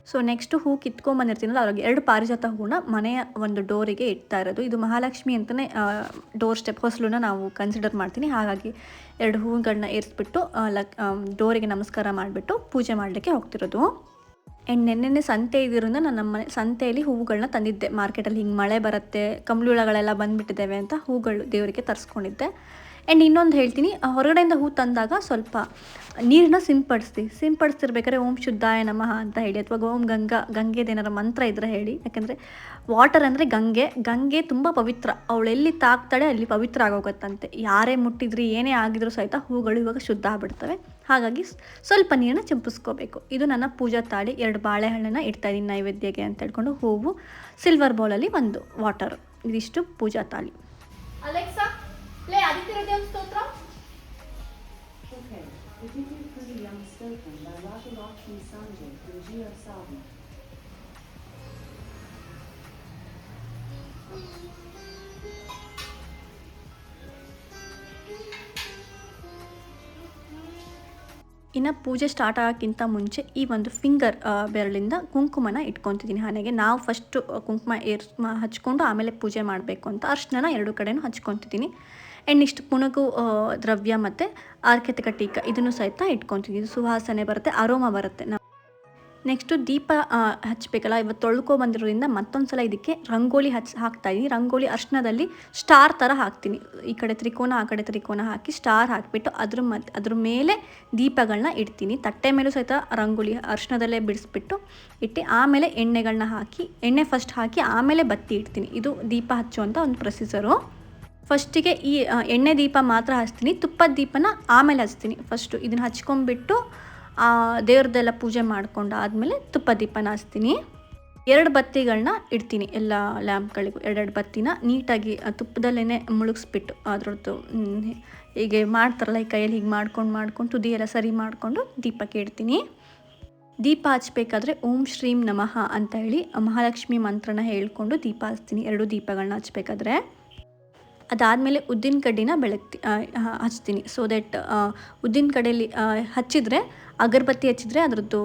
ಸೊ ನೆಕ್ಸ್ಟು ಹೂ ಕಿತ್ಕೊಂಬಂದಿರ್ತೀನಲ್ಲ, ಅವ್ರಿಗೆ 2 ಪಾರಿಜಾತ ಹೂನ ಮನೆಯ ಒಂದು ಡೋರಿಗೆ ಇಡ್ತಾ ಇರೋದು. ಇದು ಮಹಾಲಕ್ಷ್ಮಿ ಅಂತಲೇ ಡೋರ್ ಸ್ಟೆಪ್ ಹೊಸಲನ್ನ ನಾವು ಕನ್ಸಿಡರ್ ಮಾಡ್ತೀನಿ. ಹಾಗಾಗಿ 2 ಹೂಗಳನ್ನ ಏರಿಸ್ಬಿಟ್ಟು ಡೋರಿಗೆ ನಮಸ್ಕಾರ ಮಾಡಿಬಿಟ್ಟು ಪೂಜೆ ಮಾಡಲಿಕ್ಕೆ ಹೋಗ್ತಿರೋದು. ಆ್ಯಂಡ್ ನೆನ್ನೆ ಸಂತೆ ಇದ್ರಿಂದ ನಾನು ನಮ್ಮ ಸಂತೆಯಲ್ಲಿ ಹೂವುಗಳನ್ನ ತಂದಿದ್ದೆ. ಮಾರ್ಕೆಟಲ್ಲಿ ಹಿಂಗೆ ಮಳೆ ಬರುತ್ತೆ, ಕಂಬಳಿ ಹುಳಗಳೆಲ್ಲ ಬಂದುಬಿಟ್ಟಿದ್ದೇವೆ ಅಂತ ಹೂಗಳು ದೇವರಿಗೆ ತರಿಸ್ಕೊಂಡಿದ್ದೆ. ಆ್ಯಂಡ್ ಇನ್ನೊಂದು ಹೇಳ್ತೀನಿ, ಹೊರಗಡೆಯಿಂದ ಹೂ ತಂದಾಗ ಸ್ವಲ್ಪ ನೀರನ್ನ ಸಿಂಪಡಿಸ್ತಿರ್ಬೇಕಾದ್ರೆ ಓಂ ಶುದ್ಧಾಯ ನಮಃ ಅಂತ ಹೇಳಿ, ಅಥವಾ ಓಂ ಗಂಗೆದೇನಾರ ಮಂತ್ರ ಇದ್ದರೆ ಹೇಳಿ. ಯಾಕೆಂದರೆ ವಾಟರ್ ಅಂದರೆ ಗಂಗೆ ತುಂಬ ಪವಿತ್ರ. ಅವಳು ಎಲ್ಲಿ ತಾಕ್ತಾಳೆ ಅಲ್ಲಿ ಪವಿತ್ರ ಆಗೋಗತ್ತಂತೆ. ಯಾರೇ ಮುಟ್ಟಿದ್ರಿ ಏನೇ ಆಗಿದ್ರೂ ಸಹಿತ ಹೂಗಳು ಇವಾಗ ಶುದ್ಧ ಆಗಿಬಿಡ್ತವೆ. ಹಾಗಾಗಿ ಸ್ವಲ್ಪ ನೀರನ್ನ ಚಿಂಪಿಸ್ಕೋಬೇಕು. ಇದು ನನ್ನ ಪೂಜಾ ತಾಳಿ. 2 ಬಾಳೆಹಣ್ಣನ್ನು ಇಡ್ತಾಯಿದ್ದೀನಿ ನೈವೇದ್ಯಕ್ಕೆ ಅಂತ ಹೇಳ್ಕೊಂಡು. ಹೂವು, ಸಿಲ್ವರ್ ಬೌಲಲ್ಲಿ 1 ವಾಟರ್. ಇದಿಷ್ಟು ಪೂಜಾ ತಾಳಿ. ಅಲೆಕ್ಸಾ, ಪ್ಲೇ ಆದಿತ್ಯ ಹೃದಯಂ ಸ್ತೋತ್ರ. ಇನ್ನು ಪೂಜೆ ಸ್ಟಾರ್ಟ್ ಆಗೋಕ್ಕಿಂತ ಮುಂಚೆ ಈ ಒಂದು ಫಿಂಗರ್ ಬೆರಳಿಂದ ಕುಂಕುಮನ ಇಟ್ಕೊತಿದ್ದೀನಿ ಹಣೆಗೆ. ನಾವು ಫಸ್ಟು ಕುಂಕುಮ ಹಚ್ಕೊಂಡು ಆಮೇಲೆ ಪೂಜೆ ಮಾಡಬೇಕು ಅಂತ ಅರ್ಶಿನ ಎರಡು ಕಡೆನೂ ಹಚ್ಕೊತಿದ್ದೀನಿ. ಆ್ಯಂಡ್ ಇಷ್ಟು ಪುನುಗು ದ್ರವ್ಯ ಮತ್ತು ಆರ್ಕೆತಿಕ ಟೀಕ ಇದನ್ನು ಸಹಿತ ಇಟ್ಕೊತಿದ್ದೀನಿ. ಸುವಾಸನೆ ಬರುತ್ತೆ, ಅರೋಮ ಬರುತ್ತೆ. ನೆಕ್ಸ್ಟು ದೀಪ ಹಚ್ಚಬೇಕಲ್ಲ, ಇವತ್ತು ತೊಳ್ಕೊಬಂದಿರೋದ್ರಿಂದ ಮತ್ತೊಂದು ಸಲ ಇದಕ್ಕೆ ರಂಗೋಲಿ ಹಾಕ್ತಾಯಿದ್ದೀನಿ. ರಂಗೋಲಿ ಅರ್ಶಿನದಲ್ಲಿ ಸ್ಟಾರ್ ಥರ ಹಾಕ್ತೀನಿ. ಈ ಕಡೆ ತ್ರಿಕೋನ ಆ ಕಡೆ ತ್ರಿಕೋನ ಹಾಕಿ ಸ್ಟಾರ್ ಹಾಕಿಬಿಟ್ಟು ಅದ್ರ ಮೇಲೆ ದೀಪಗಳನ್ನ ಇಡ್ತೀನಿ. ತಟ್ಟೆ ಮೇಲೂ ಸಹಿತ ರಂಗೋಲಿ ಅರ್ಶಿನದಲ್ಲೇ ಬಿಡಿಸ್ಬಿಟ್ಟು ಇಟ್ಟು ಆಮೇಲೆ ಎಣ್ಣೆಗಳನ್ನ ಹಾಕಿ, ಎಣ್ಣೆ ಫಸ್ಟ್ ಹಾಕಿ ಆಮೇಲೆ ಬತ್ತಿ ಇಡ್ತೀನಿ. ಇದು ದೀಪ ಹಚ್ಚುವಂಥ ಒಂದು ಪ್ರೊಸೀಜರು. ಫಸ್ಟಿಗೆ ಈ ಎಣ್ಣೆ ದೀಪ ಮಾತ್ರ ಹಚ್ತೀನಿ, ತುಪ್ಪದ ದೀಪನ ಆಮೇಲೆ ಹಚ್ತೀನಿ. ಫಸ್ಟು ಇದನ್ನು ಹಚ್ಕೊಂಡ್ಬಿಟ್ಟು ದೇವ್ರದ್ದೆಲ್ಲ ಪೂಜೆ ಮಾಡ್ಕೊಂಡು ಆದಮೇಲೆ ತುಪ್ಪ ದೀಪನ ಹಚ್ತೀನಿ. 2 ಬತ್ತಿಗಳನ್ನ ಇಡ್ತೀನಿ. ಎಲ್ಲ ಲ್ಯಾಂಪ್ಗಳಿಗೂ 2 ಬತ್ತಿನ ನೀಟಾಗಿ ತುಪ್ಪದಲ್ಲೇ ಮುಳುಗಿಸ್ಬಿಟ್ಟು ಅದರದ್ದು ಹೀಗೆ ಮಾಡ್ತಾರಲ್ಲ, ಈ ಕೈಯಲ್ಲಿ ಹೀಗೆ ಮಾಡ್ಕೊಂಡು ತುದಿ ಎಲ್ಲ ಸರಿ ಮಾಡಿಕೊಂಡು ದೀಪಕ್ಕೆ ಇಡ್ತೀನಿ. ದೀಪ ಹಚ್ಬೇಕಾದ್ರೆ ಓಂ ಶ್ರೀಂ ನಮಃ ಅಂತ ಹೇಳಿ ಮಹಾಲಕ್ಷ್ಮಿ ಮಂತ್ರನ ಹೇಳ್ಕೊಂಡು ದೀಪ ಹಚ್ತೀನಿ. 2 ದೀಪಗಳನ್ನ ಹಚ್ಬೇಕಾದ್ರೆ ಅದಾದಮೇಲೆ ಉದ್ದಿನ ಕಡ್ಡಿನ ಹಚ್ತೀನಿ. ಸೊ ದಟ್ ಉದ್ದಿನ ಕಡ್ಡಿಯಲ್ಲಿ ಹಚ್ಚಿದರೆ, ಅಗರಬತ್ತಿ ಹಚ್ಚಿದರೆ ಅದರದ್ದು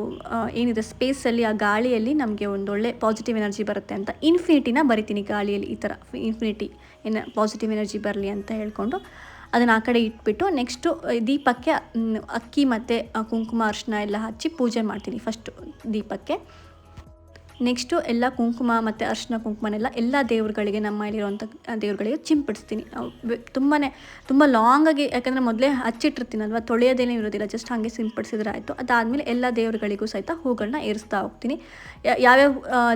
ಏನಿದೆ ಸ್ಪೇಸಲ್ಲಿ ಆ ಗಾಳಿಯಲ್ಲಿ ನಮಗೆ ಒಂದೊಳ್ಳೆ ಪಾಸಿಟಿವ್ ಎನರ್ಜಿ ಬರುತ್ತೆ ಅಂತ ಇನ್ಫಿನಿಟಿನ ಬರಿತೀನಿ ಗಾಳಿಯಲ್ಲಿ. ಈ ಥರ ಇನ್ಫಿನಿಟಿ ಪಾಸಿಟಿವ್ ಎನರ್ಜಿ ಬರಲಿ ಅಂತ ಹೇಳ್ಕೊಂಡು ಅದನ್ನು ಆ ಕಡೆ ಇಟ್ಬಿಟ್ಟು ನೆಕ್ಸ್ಟು ದೀಪಕ್ಕೆ ಅಕ್ಕಿ ಮತ್ತು ಕುಂಕುಮ ಅರಿಶಿನ ಎಲ್ಲ ಹಚ್ಚಿ ಪೂಜೆ ಮಾಡ್ತೀನಿ ಫಸ್ಟು ದೀಪಕ್ಕೆ. ನೆಕ್ಸ್ಟು ಎಲ್ಲ ಕುಂಕುಮ ಮತ್ತು ಅರಿಶಿನ ಕುಂಕುಮನೆಲ್ಲ ಎಲ್ಲ ದೇವ್ರುಗಳಿಗೆ, ನಮ್ಮ ಮನೇಲಿರುವಂಥ ದೇವ್ರುಗಳಿಗೆ ಚಿಂಪಡಿಸ್ತೀನಿ. ತುಂಬ ಲಾಂಗಾಗಿ, ಯಾಕಂದರೆ ಮೊದಲೇ ಹಚ್ಚಿಟ್ಟಿರ್ತೀನಲ್ವ, ತೊಳೆಯೋದೇನೇ ಇರೋದಿಲ್ಲ, ಜಸ್ಟ್ ಹಾಗೆ ಸಿಂಪಡಿಸಿದ್ರೆ ಆಯಿತು. ಅದಾದಮೇಲೆ ಎಲ್ಲ ದೇವ್ರುಗಳಿಗೂ ಸಹಿತ ಹೂಗಳನ್ನ ಏರಿಸ್ತಾ ಹೋಗ್ತೀನಿ. ಯಾವ್ಯಾವ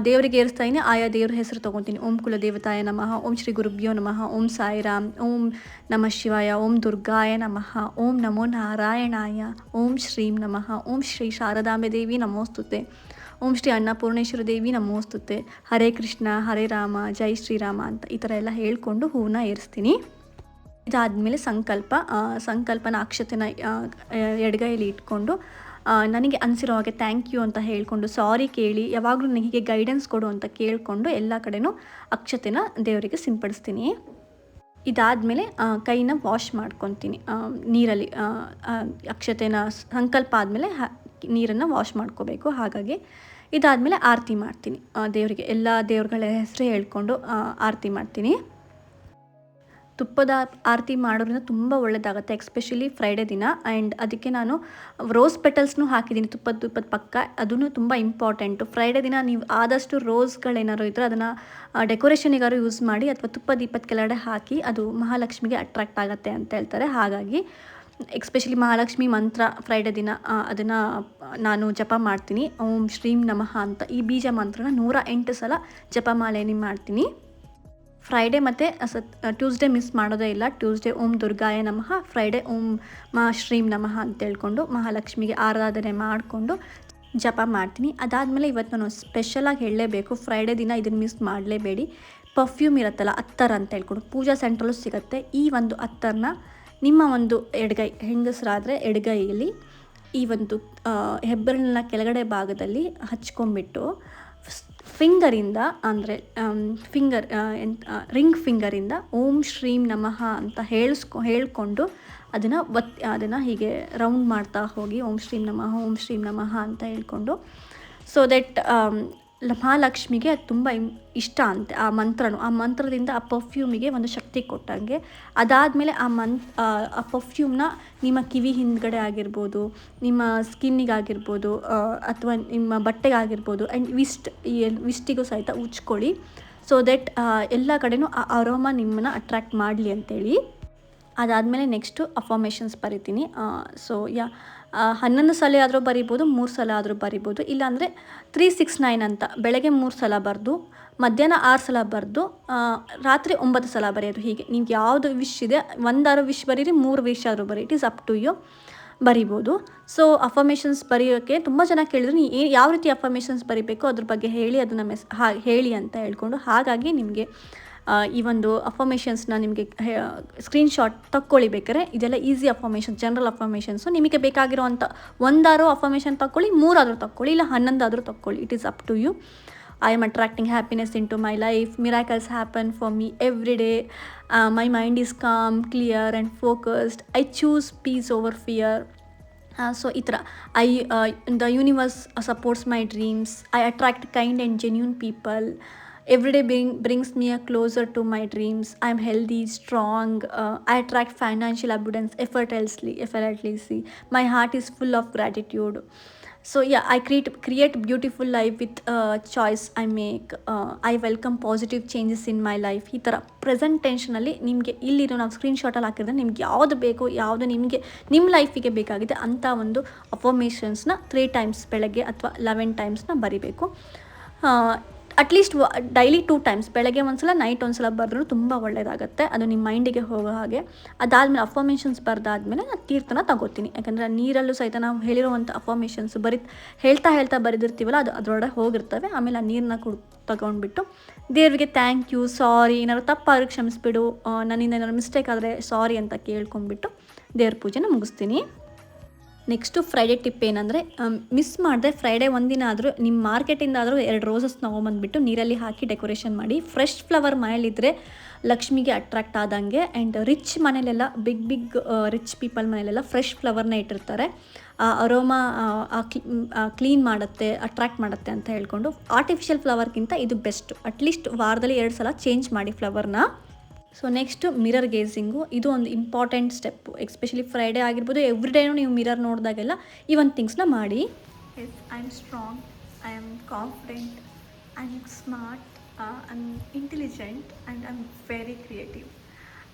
ದೇವರಿಗೆ ಏರಿಸ್ತಾ ಇದ್ದೀನಿ ಆಯಾ ದೇವ್ರ ಹೆಸರು ತೊಗೊತೀನಿ. ಓಂ ಕುಲದೇವತಾಯ ನಮಃ, ಓಂ ಶ್ರೀ ಗುರುಭ್ಯೋ ನಮಃ, ಓಂ ಸಾಯಿರಾಮ್, ಓಂ ನಮಃ ಶಿವಾಯ, ಓಂ ದುರ್ಗಾಯ ನಮಃ, ಓಂ ನಮೋ ನಾರಾಯಣಾಯ, ಓಂ ಶ್ರೀಂ ನಮಃ, ಓಂ ಶ್ರೀ ಶಾರದಾಂಬೆ ದೇವಿ ನಮೋಸ್ತುತೆ, ಓಂ ಶ್ರೀ ಅನ್ನಪೂರ್ಣೇಶ್ವರಿ ದೇವಿ ನಮೋಸ್ತುತೆ, ಹರೇ ಕೃಷ್ಣ ಹರೇ ರಾಮ ಜೈ ಶ್ರೀರಾಮ ಅಂತ ಈ ಥರ ಎಲ್ಲ ಹೇಳ್ಕೊಂಡು ಹೂವನ್ನ ಏರಿಸ್ತೀನಿ. ಇದಾದಮೇಲೆ ಸಂಕಲ್ಪನ ಅಕ್ಷತೆನ ಎಡಗೈಯಲ್ಲಿ ಇಟ್ಕೊಂಡು ನನಗೆ ಅನಿಸಿರೋ ಹಾಗೆ ಥ್ಯಾಂಕ್ ಯು ಅಂತ ಹೇಳ್ಕೊಂಡು, ಸಾರಿ ಕೇಳಿ, ಯಾವಾಗಲೂ ನನಗೆ ಹೀಗೆ ಗೈಡೆನ್ಸ್ ಕೊಡು ಅಂತ ಕೇಳಿಕೊಂಡು ಎಲ್ಲ ಕಡೆನೂ ಅಕ್ಷತೆನ ದೇವರಿಗೆ ಸಿಂಪಡಿಸ್ತೀನಿ. ಇದಾದಮೇಲೆ ಕೈನ ವಾಶ್ ಮಾಡ್ಕೊತೀನಿ ನೀರಲ್ಲಿ. ಅಕ್ಷತೆನ ಸಂಕಲ್ಪ ಆದಮೇಲೆ ನೀರನ್ನು ವಾಶ್ ಮಾಡ್ಕೋಬೇಕು. ಹಾಗಾಗಿ ಇದಾದಮೇಲೆ ಆರತಿ ಮಾಡ್ತೀನಿ ದೇವರಿಗೆ. ಎಲ್ಲ ದೇವ್ರುಗಳ ಹೆಸರೇ ಹೇಳ್ಕೊಂಡು ಆರತಿ ಮಾಡ್ತೀನಿ. ತುಪ್ಪದ ಆರತಿ ಮಾಡೋದ್ರಿಂದ ತುಂಬ ಒಳ್ಳೆಯದಾಗುತ್ತೆ, ಎಕ್ಸ್ಪೆಷಲಿ ಫ್ರೈಡೇ ದಿನ. ಆ್ಯಂಡ್ ಅದಕ್ಕೆ ನಾನು ರೋಸ್ ಪೆಟಲ್ಸ್ನೂ ಹಾಕಿದ್ದೀನಿ ತುಪ್ಪದ ಪಕ್ಕ. ಅದೂ ತುಂಬ ಇಂಪಾರ್ಟೆಂಟು. ಫ್ರೈಡೇ ದಿನ ನೀವು ಆದಷ್ಟು ರೋಸ್ಗಳೇನಾದ್ರು ಇದ್ದರೆ ಅದನ್ನು ಡೆಕೋರೇಷನಿಗಾರು ಯೂಸ್ ಮಾಡಿ, ಅಥವಾ ತುಪ್ಪ ದೀಪದ ಕೆಳಗಡೆ ಹಾಕಿ, ಅದು ಮಹಾಲಕ್ಷ್ಮಿಗೆ ಅಟ್ರಾಕ್ಟ್ ಆಗುತ್ತೆ ಅಂತ ಹೇಳ್ತಾರೆ. ಹಾಗಾಗಿ ಎಕ್ಸ್ಪೆಷಲಿ ಮಹಾಲಕ್ಷ್ಮಿ ಮಂತ್ರ ಫ್ರೈಡೇ ದಿನ ಅದನ್ನು ನಾನು ಜಪ ಮಾಡ್ತೀನಿ. ಓಂ ಶ್ರೀಂ ನಮಃ ಅಂತ ಈ ಬೀಜ ಮಂತ್ರನ 108 ಸಲ ಜಪಮಾಲೆಯನ್ನು ಮಾಡ್ತೀನಿ. ಫ್ರೈಡೇ ಮತ್ತು ಟ್ಯೂಸ್ಡೇ ಮಿಸ್ ಮಾಡೋದೇ ಇಲ್ಲ. ಟ್ಯೂಸ್ಡೇ ಓಂ ದುರ್ಗಾಯ ನಮಃ, ಫ್ರೈಡೇ ಓಂ ಶ್ರೀಂ ನಮಃ ಅಂತ ಹೇಳ್ಕೊಂಡು ಮಹಾಲಕ್ಷ್ಮಿಗೆ ಆರಾಧನೆ ಮಾಡಿಕೊಂಡು ಜಪ ಮಾಡ್ತೀನಿ. ಅದಾದಮೇಲೆ ಇವತ್ತು ನಾನು ಸ್ಪೆಷಲಾಗಿ ಹೇಳಲೇಬೇಕು, ಫ್ರೈಡೇ ದಿನ ಇದನ್ನು ಮಿಸ್ ಮಾಡಲೇಬೇಡಿ. ಪರ್ಫ್ಯೂಮ್ ಇರುತ್ತಲ್ಲ, ಅತ್ತರ್ ಅಂತ ಹೇಳ್ಕೊಂಡು ಪೂಜಾ ಸೆಂಟ್ರಲ್ಲೂ ಸಿಗುತ್ತೆ. ಈ ಒಂದು ಅತ್ತರ್ನ ನಿಮ್ಮ ಒಂದು ಎಡಗೈ, ಹೆಂಗಸರಾದರೆ ಎಡಗೈಯಲ್ಲಿ ಈ ಒಂದು ಹೆಬ್ಬೆರಳಿನ ಕೆಳಗಡೆ ಭಾಗದಲ್ಲಿ ಹಚ್ಕೊಂಡ್ಬಿಟ್ಟು ಫಿಂಗರಿಂದ, ಅಂದರೆ ರಿಂಗ್ ಫಿಂಗರಿಂದ ಓಂ ಶ್ರೀಂ ನಮಃ ಅಂತ ಹೇಳ್ಕೊಂಡು ಅದನ್ನು ಹೀಗೆ ರೌಂಡ್ ಮಾಡ್ತಾ ಹೋಗಿ ಓಂ ಶ್ರೀಂ ನಮಃ ಅಂತ ಹೇಳ್ಕೊಂಡು. ಸೊ ದಟ್ ಮಹಾಲಕ್ಷ್ಮಿಗೆ ಅದು ತುಂಬ ಇಷ್ಟ ಅಂತೆ ಆ ಮಂತ್ರದಿಂದ ಆ ಪರ್ಫ್ಯೂಮಿಗೆ ಒಂದು ಶಕ್ತಿ ಕೊಟ್ಟಂಗೆ. ಅದಾದಮೇಲೆ ಆ ಪರ್ಫ್ಯೂಮ್ನ ನಿಮ್ಮ ಕಿವಿ ಹಿಂದ್ಗಡೆ ಆಗಿರ್ಬೋದು, ನಿಮ್ಮ ಸ್ಕಿನ್ನಿಗಾಗಿರ್ಬೋದು, ಅಥವಾ ನಿಮ್ಮ ಬಟ್ಟೆಗಾಗಿರ್ಬೋದು, ಆ್ಯಂಡ್ ವಿಸ್ಟಿಗೂ ಸಹಿತ ಉಚ್ಕೊಳ್ಳಿ. ಸೊ ದಟ್ ಎಲ್ಲ ಕಡೆನೂ ಆ ಅರೋಮಾ ನಿಮ್ಮನ್ನು ಅಟ್ರ್ಯಾಕ್ಟ್ ಮಾಡಲಿ ಅಂತೇಳಿ. ಅದಾದಮೇಲೆ ನೆಕ್ಸ್ಟು ಅಫರ್ಮೇಷನ್ಸ್ ಬರಿತೀನಿ. ಸೊ 11 ಸಲ ಆದರೂ ಬರಿಬೋದು, 3 ಸಲ ಆದರೂ ಬರಿಬೋದು. ಇಲ್ಲಾಂದರೆ 369 ಅಂತ ಬೆಳಗ್ಗೆ 3 ಸಲ ಬರೆದು, ಮಧ್ಯಾಹ್ನ 6 ಸಲ ಬರೆದು, ರಾತ್ರಿ 9 ಸಲ ಬರೆಯೋದು. ಹೀಗೆ ನಿಮ್ಗೆ ಯಾವುದು ವಿಶ್ ಇದೆ, 1 ವಿಶ್ ಬರೀರಿ, 3 ವಿಶ್ ಆದರೂ ಬರೀ, it is up to you, ಬರಿಬೋದು. ಸೊ ಅಫರ್ಮೇಷನ್ಸ್ ಬರೆಯೋಕ್ಕೆ ತುಂಬ ಜನ ಕೇಳಿದ್ರು, ಯಾವ ರೀತಿ ಅಫರ್ಮೇಷನ್ಸ್ ಬರಿಬೇಕು ಅದ್ರ ಬಗ್ಗೆ ಹೇಳಿ, ಅದನ್ನು ಹೇಳಿ ಅಂತ ಹೇಳ್ಕೊಂಡು. ಹಾಗಾಗಿ ನಿಮಗೆ ಈ ಒಂದು ಅಫರ್ಮೇಷನ್ಸ್ನ ನಿಮಗೆ ಸ್ಕ್ರೀನ್ಶಾಟ್ ತಕ್ಕೊಳ್ಳಿ ಬೇಕಾರೆ. ಇದೆಲ್ಲ ಈಸಿ ಅಫರ್ಮೇಷನ್ಸ್, ಜನರಲ್ ಅಫರ್ಮೇಷನ್ಸು. ನಿಮಗೆ ಬೇಕಾಗಿರೋವಂಥ 1 ಅಫರ್ಮೇಷನ್ ತಕ್ಕೊಳ್ಳಿ, 3 ಆದರೂ ತಕ್ಕೊಳ್ಳಿ, ಇಲ್ಲ 11 ಆದರೂ ತಕ್ಕೊಳ್ಳಿ. It is up to you. I am attracting happiness into my life. Miracles happen for me every day. My mind is calm, clear and focused. I choose peace over fear. So ಈ ಥರ I the universe supports my dreams, I attract kind and genuine people, every day brings me a closer to my dreams, I am healthy, strong, I attract financial abundance effortlessly, my heart is full of gratitude. So yeah, I create beautiful life with choice I make, I welcome positive changes in my life. ಈ ಥರ present ಟೆನ್ಷನಲ್ಲಿ ನಿಮಗೆ ಇಲ್ಲಿರೋ ನಾವು ಸ್ಕ್ರೀನ್ಶಾಟಲ್ಲಿ ಹಾಕಿದ್ರೆ ನಿಮ್ಗೆ ಯಾವುದು ಬೇಕು, ಯಾವುದು ನಿಮಗೆ ನಿಮ್ಮ ಲೈಫಿಗೆ ಬೇಕಾಗಿದೆ ಅಂಥ ಒಂದು ಅಫರ್ಮೇಷನ್ಸ್ನ 3 ಟೈಮ್ಸ್ ಬೆಳಗ್ಗೆ ಅಥವಾ 11 ಟೈಮ್ಸ್ನ ಬರಿಬೇಕು. ಅಟ್ಲೀಸ್ಟ್ ಡೈಲಿ 2 ಟೈಮ್ಸ್, ಬೆಳಗ್ಗೆ ಒಂದ್ಸಲ ನೈಟ್ ಒಂದ್ಸಲ ಬರೆದ್ರೂ ತುಂಬ ಒಳ್ಳೆಯದಾಗುತ್ತೆ. ಅದು ನಿಮ್ಮ ಮೈಂಡಿಗೆ ಹೋಗೋ ಹಾಗೆ. ಅದಾದಮೇಲೆ ಅಫರ್ಮೇಷನ್ಸ್ ಬರೆದಾದ್ಮೇಲೆ ನಾನು ತೀರ್ಥನ ತಗೋತೀನಿ. ಯಾಕಂದರೆ ನೀರಲ್ಲೂ ಸಹಿತ ನಾವು ಹೇಳಿರುವಂಥ ಅಫರ್ಮೇಷನ್ಸ್ ಹೇಳ್ತಾ ಬರೆದಿರ್ತೀವಲ್ಲ, ಅದು ಅದರೊಳಗೆ ಹೋಗಿರ್ತವೆ. ಆಮೇಲೆ ಆ ನೀರನ್ನ ತಗೊಂಡ್ಬಿಟ್ಟು ದೇವರಿಗೆ ಥ್ಯಾಂಕ್ ಯು, ಸಾರಿ, ಏನಾದ್ರು ತಪ್ಪಾದ್ರೆ ಕ್ಷಮಿಸ್ಬಿಡು, ನನ್ನಿಂದ ಏನಾದ್ರು ಮಿಸ್ಟೇಕ್ ಆದರೆ ಸಾರಿ ಅಂತ ಕೇಳ್ಕೊಂಡ್ಬಿಟ್ಟು ದೇವ್ರ ಪೂಜೆನ ಮುಗಿಸ್ತೀನಿ. ನೆಕ್ಸ್ಟು ಫ್ರೈಡೇ ಟಿಪ್ ಏನಂದರೆ, ಮಿಸ್ ಮಾಡಿದೆ ಫ್ರೈಡೇ ಒಂದಿನ ಆದರೂ ನಿಮ್ಮ ಮಾರ್ಕೆಟಿಂದಾದರೂ 2 ರೋಸಸ್ ತೊಗೊಂಬಂದ್ಬಿಟ್ಟು ನೀರಲ್ಲಿ ಹಾಕಿ ಡೆಕೋರೇಷನ್ ಮಾಡಿ. ಫ್ರೆಶ್ ಫ್ಲವರ್ ಮನೇಲಿದ್ದರೆ ಲಕ್ಷ್ಮಿಗೆ ಅಟ್ರಾಕ್ಟ್ ಆದಂಗೆ. ಆ್ಯಂಡ್ ರಿಚ್ ಮನೇಲೆಲ್ಲ ಬಿಗ್ ರಿಚ್ ಪೀಪಲ್ ಮನೇಲೆಲ್ಲ ಫ್ರೆಶ್ ಫ್ಲವರ್ನ ಇಟ್ಟಿರ್ತಾರೆ. ಅರೋಮಾ ಕ್ಲೀನ್ ಮಾಡುತ್ತೆ, ಅಟ್ರಾಕ್ಟ್ ಮಾಡುತ್ತೆ ಅಂತ ಹೇಳ್ಕೊಂಡು. ಆರ್ಟಿಫಿಷಿಯಲ್ ಫ್ಲವರ್ಗಿಂತ ಇದು ಬೆಸ್ಟ್. ಅಟ್ಲೀಸ್ಟ್ ವಾರದಲ್ಲಿ 2 ಸಲ ಚೇಂಜ್ ಮಾಡಿ ಫ್ಲವರ್ನ. ಸೊ ನೆಕ್ಸ್ಟು ಮಿರರ್ ಗೇಸಿಂಗು, ಇದು ಒಂದು ಇಂಪಾರ್ಟೆಂಟ್ ಸ್ಟೆಪ್ಪು. ಎಸ್ಪೆಷಲಿ ಫ್ರೈಡೇ ಆಗಿರ್ಬೋದು, ಎವ್ರಿ ಡೇನೂ ನೀವು ಮಿರರ್ ನೋಡಿದಾಗೆಲ್ಲ ಈ ಒಂದು ಥಿಂಗ್ಸ್ನ ಮಾಡಿ. Yes, I am strong, I am confident, I am smart, I am intelligent and I am very creative.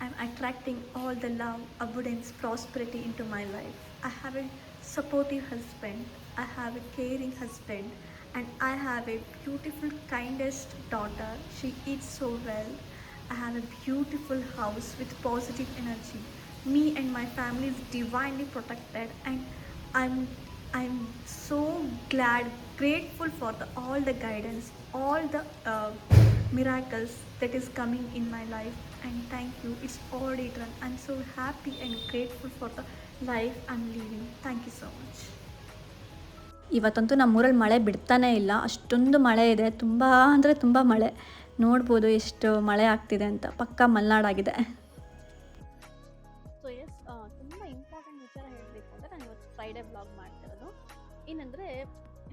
I am attracting all the love, abundance, prosperity into my life. I have a supportive husband, I have a caring husband, and I have a beautiful, kindest daughter. She eats so well. I have a beautiful house with positive energy. Me and my family is divinely protected, and I'm so grateful for all the guidance, all the miracles that is coming in my life. And thank you, it's already done. I'm so happy and grateful for the life I'm living. Thank you so much. ಇವತ್ತಂತೂ ನಮ್ಮೂರಲ್ಲಿ ಮಳೆ ಬಿಡ್ತಾನೇ ಇಲ್ಲ, ಅಷ್ಟೊಂದು ಮಳೆ ಇದೆ. ತುಂಬ ಅಂದರೆ ತುಂಬ ಮಳೆ. ನೋಡ್ಬೋದು ಎಷ್ಟು ಮಳೆ ಆಗ್ತಿದೆ ಅಂತ. ಪಕ್ಕ ಮಲೆನಾಡಾಗಿದೆ. ಸೊ ಎಸ್, ತುಂಬ ಇಂಪಾರ್ಟೆಂಟ್ ವಿಚಾರ ಹೇಳಬೇಕು ಅಂದರೆ, ನಾನು ಇವತ್ತು ಫ್ರೈಡೇ ಬ್ಲಾಗ್ ಮಾಡ್ತಿರೋದು. ಏನಂದರೆ,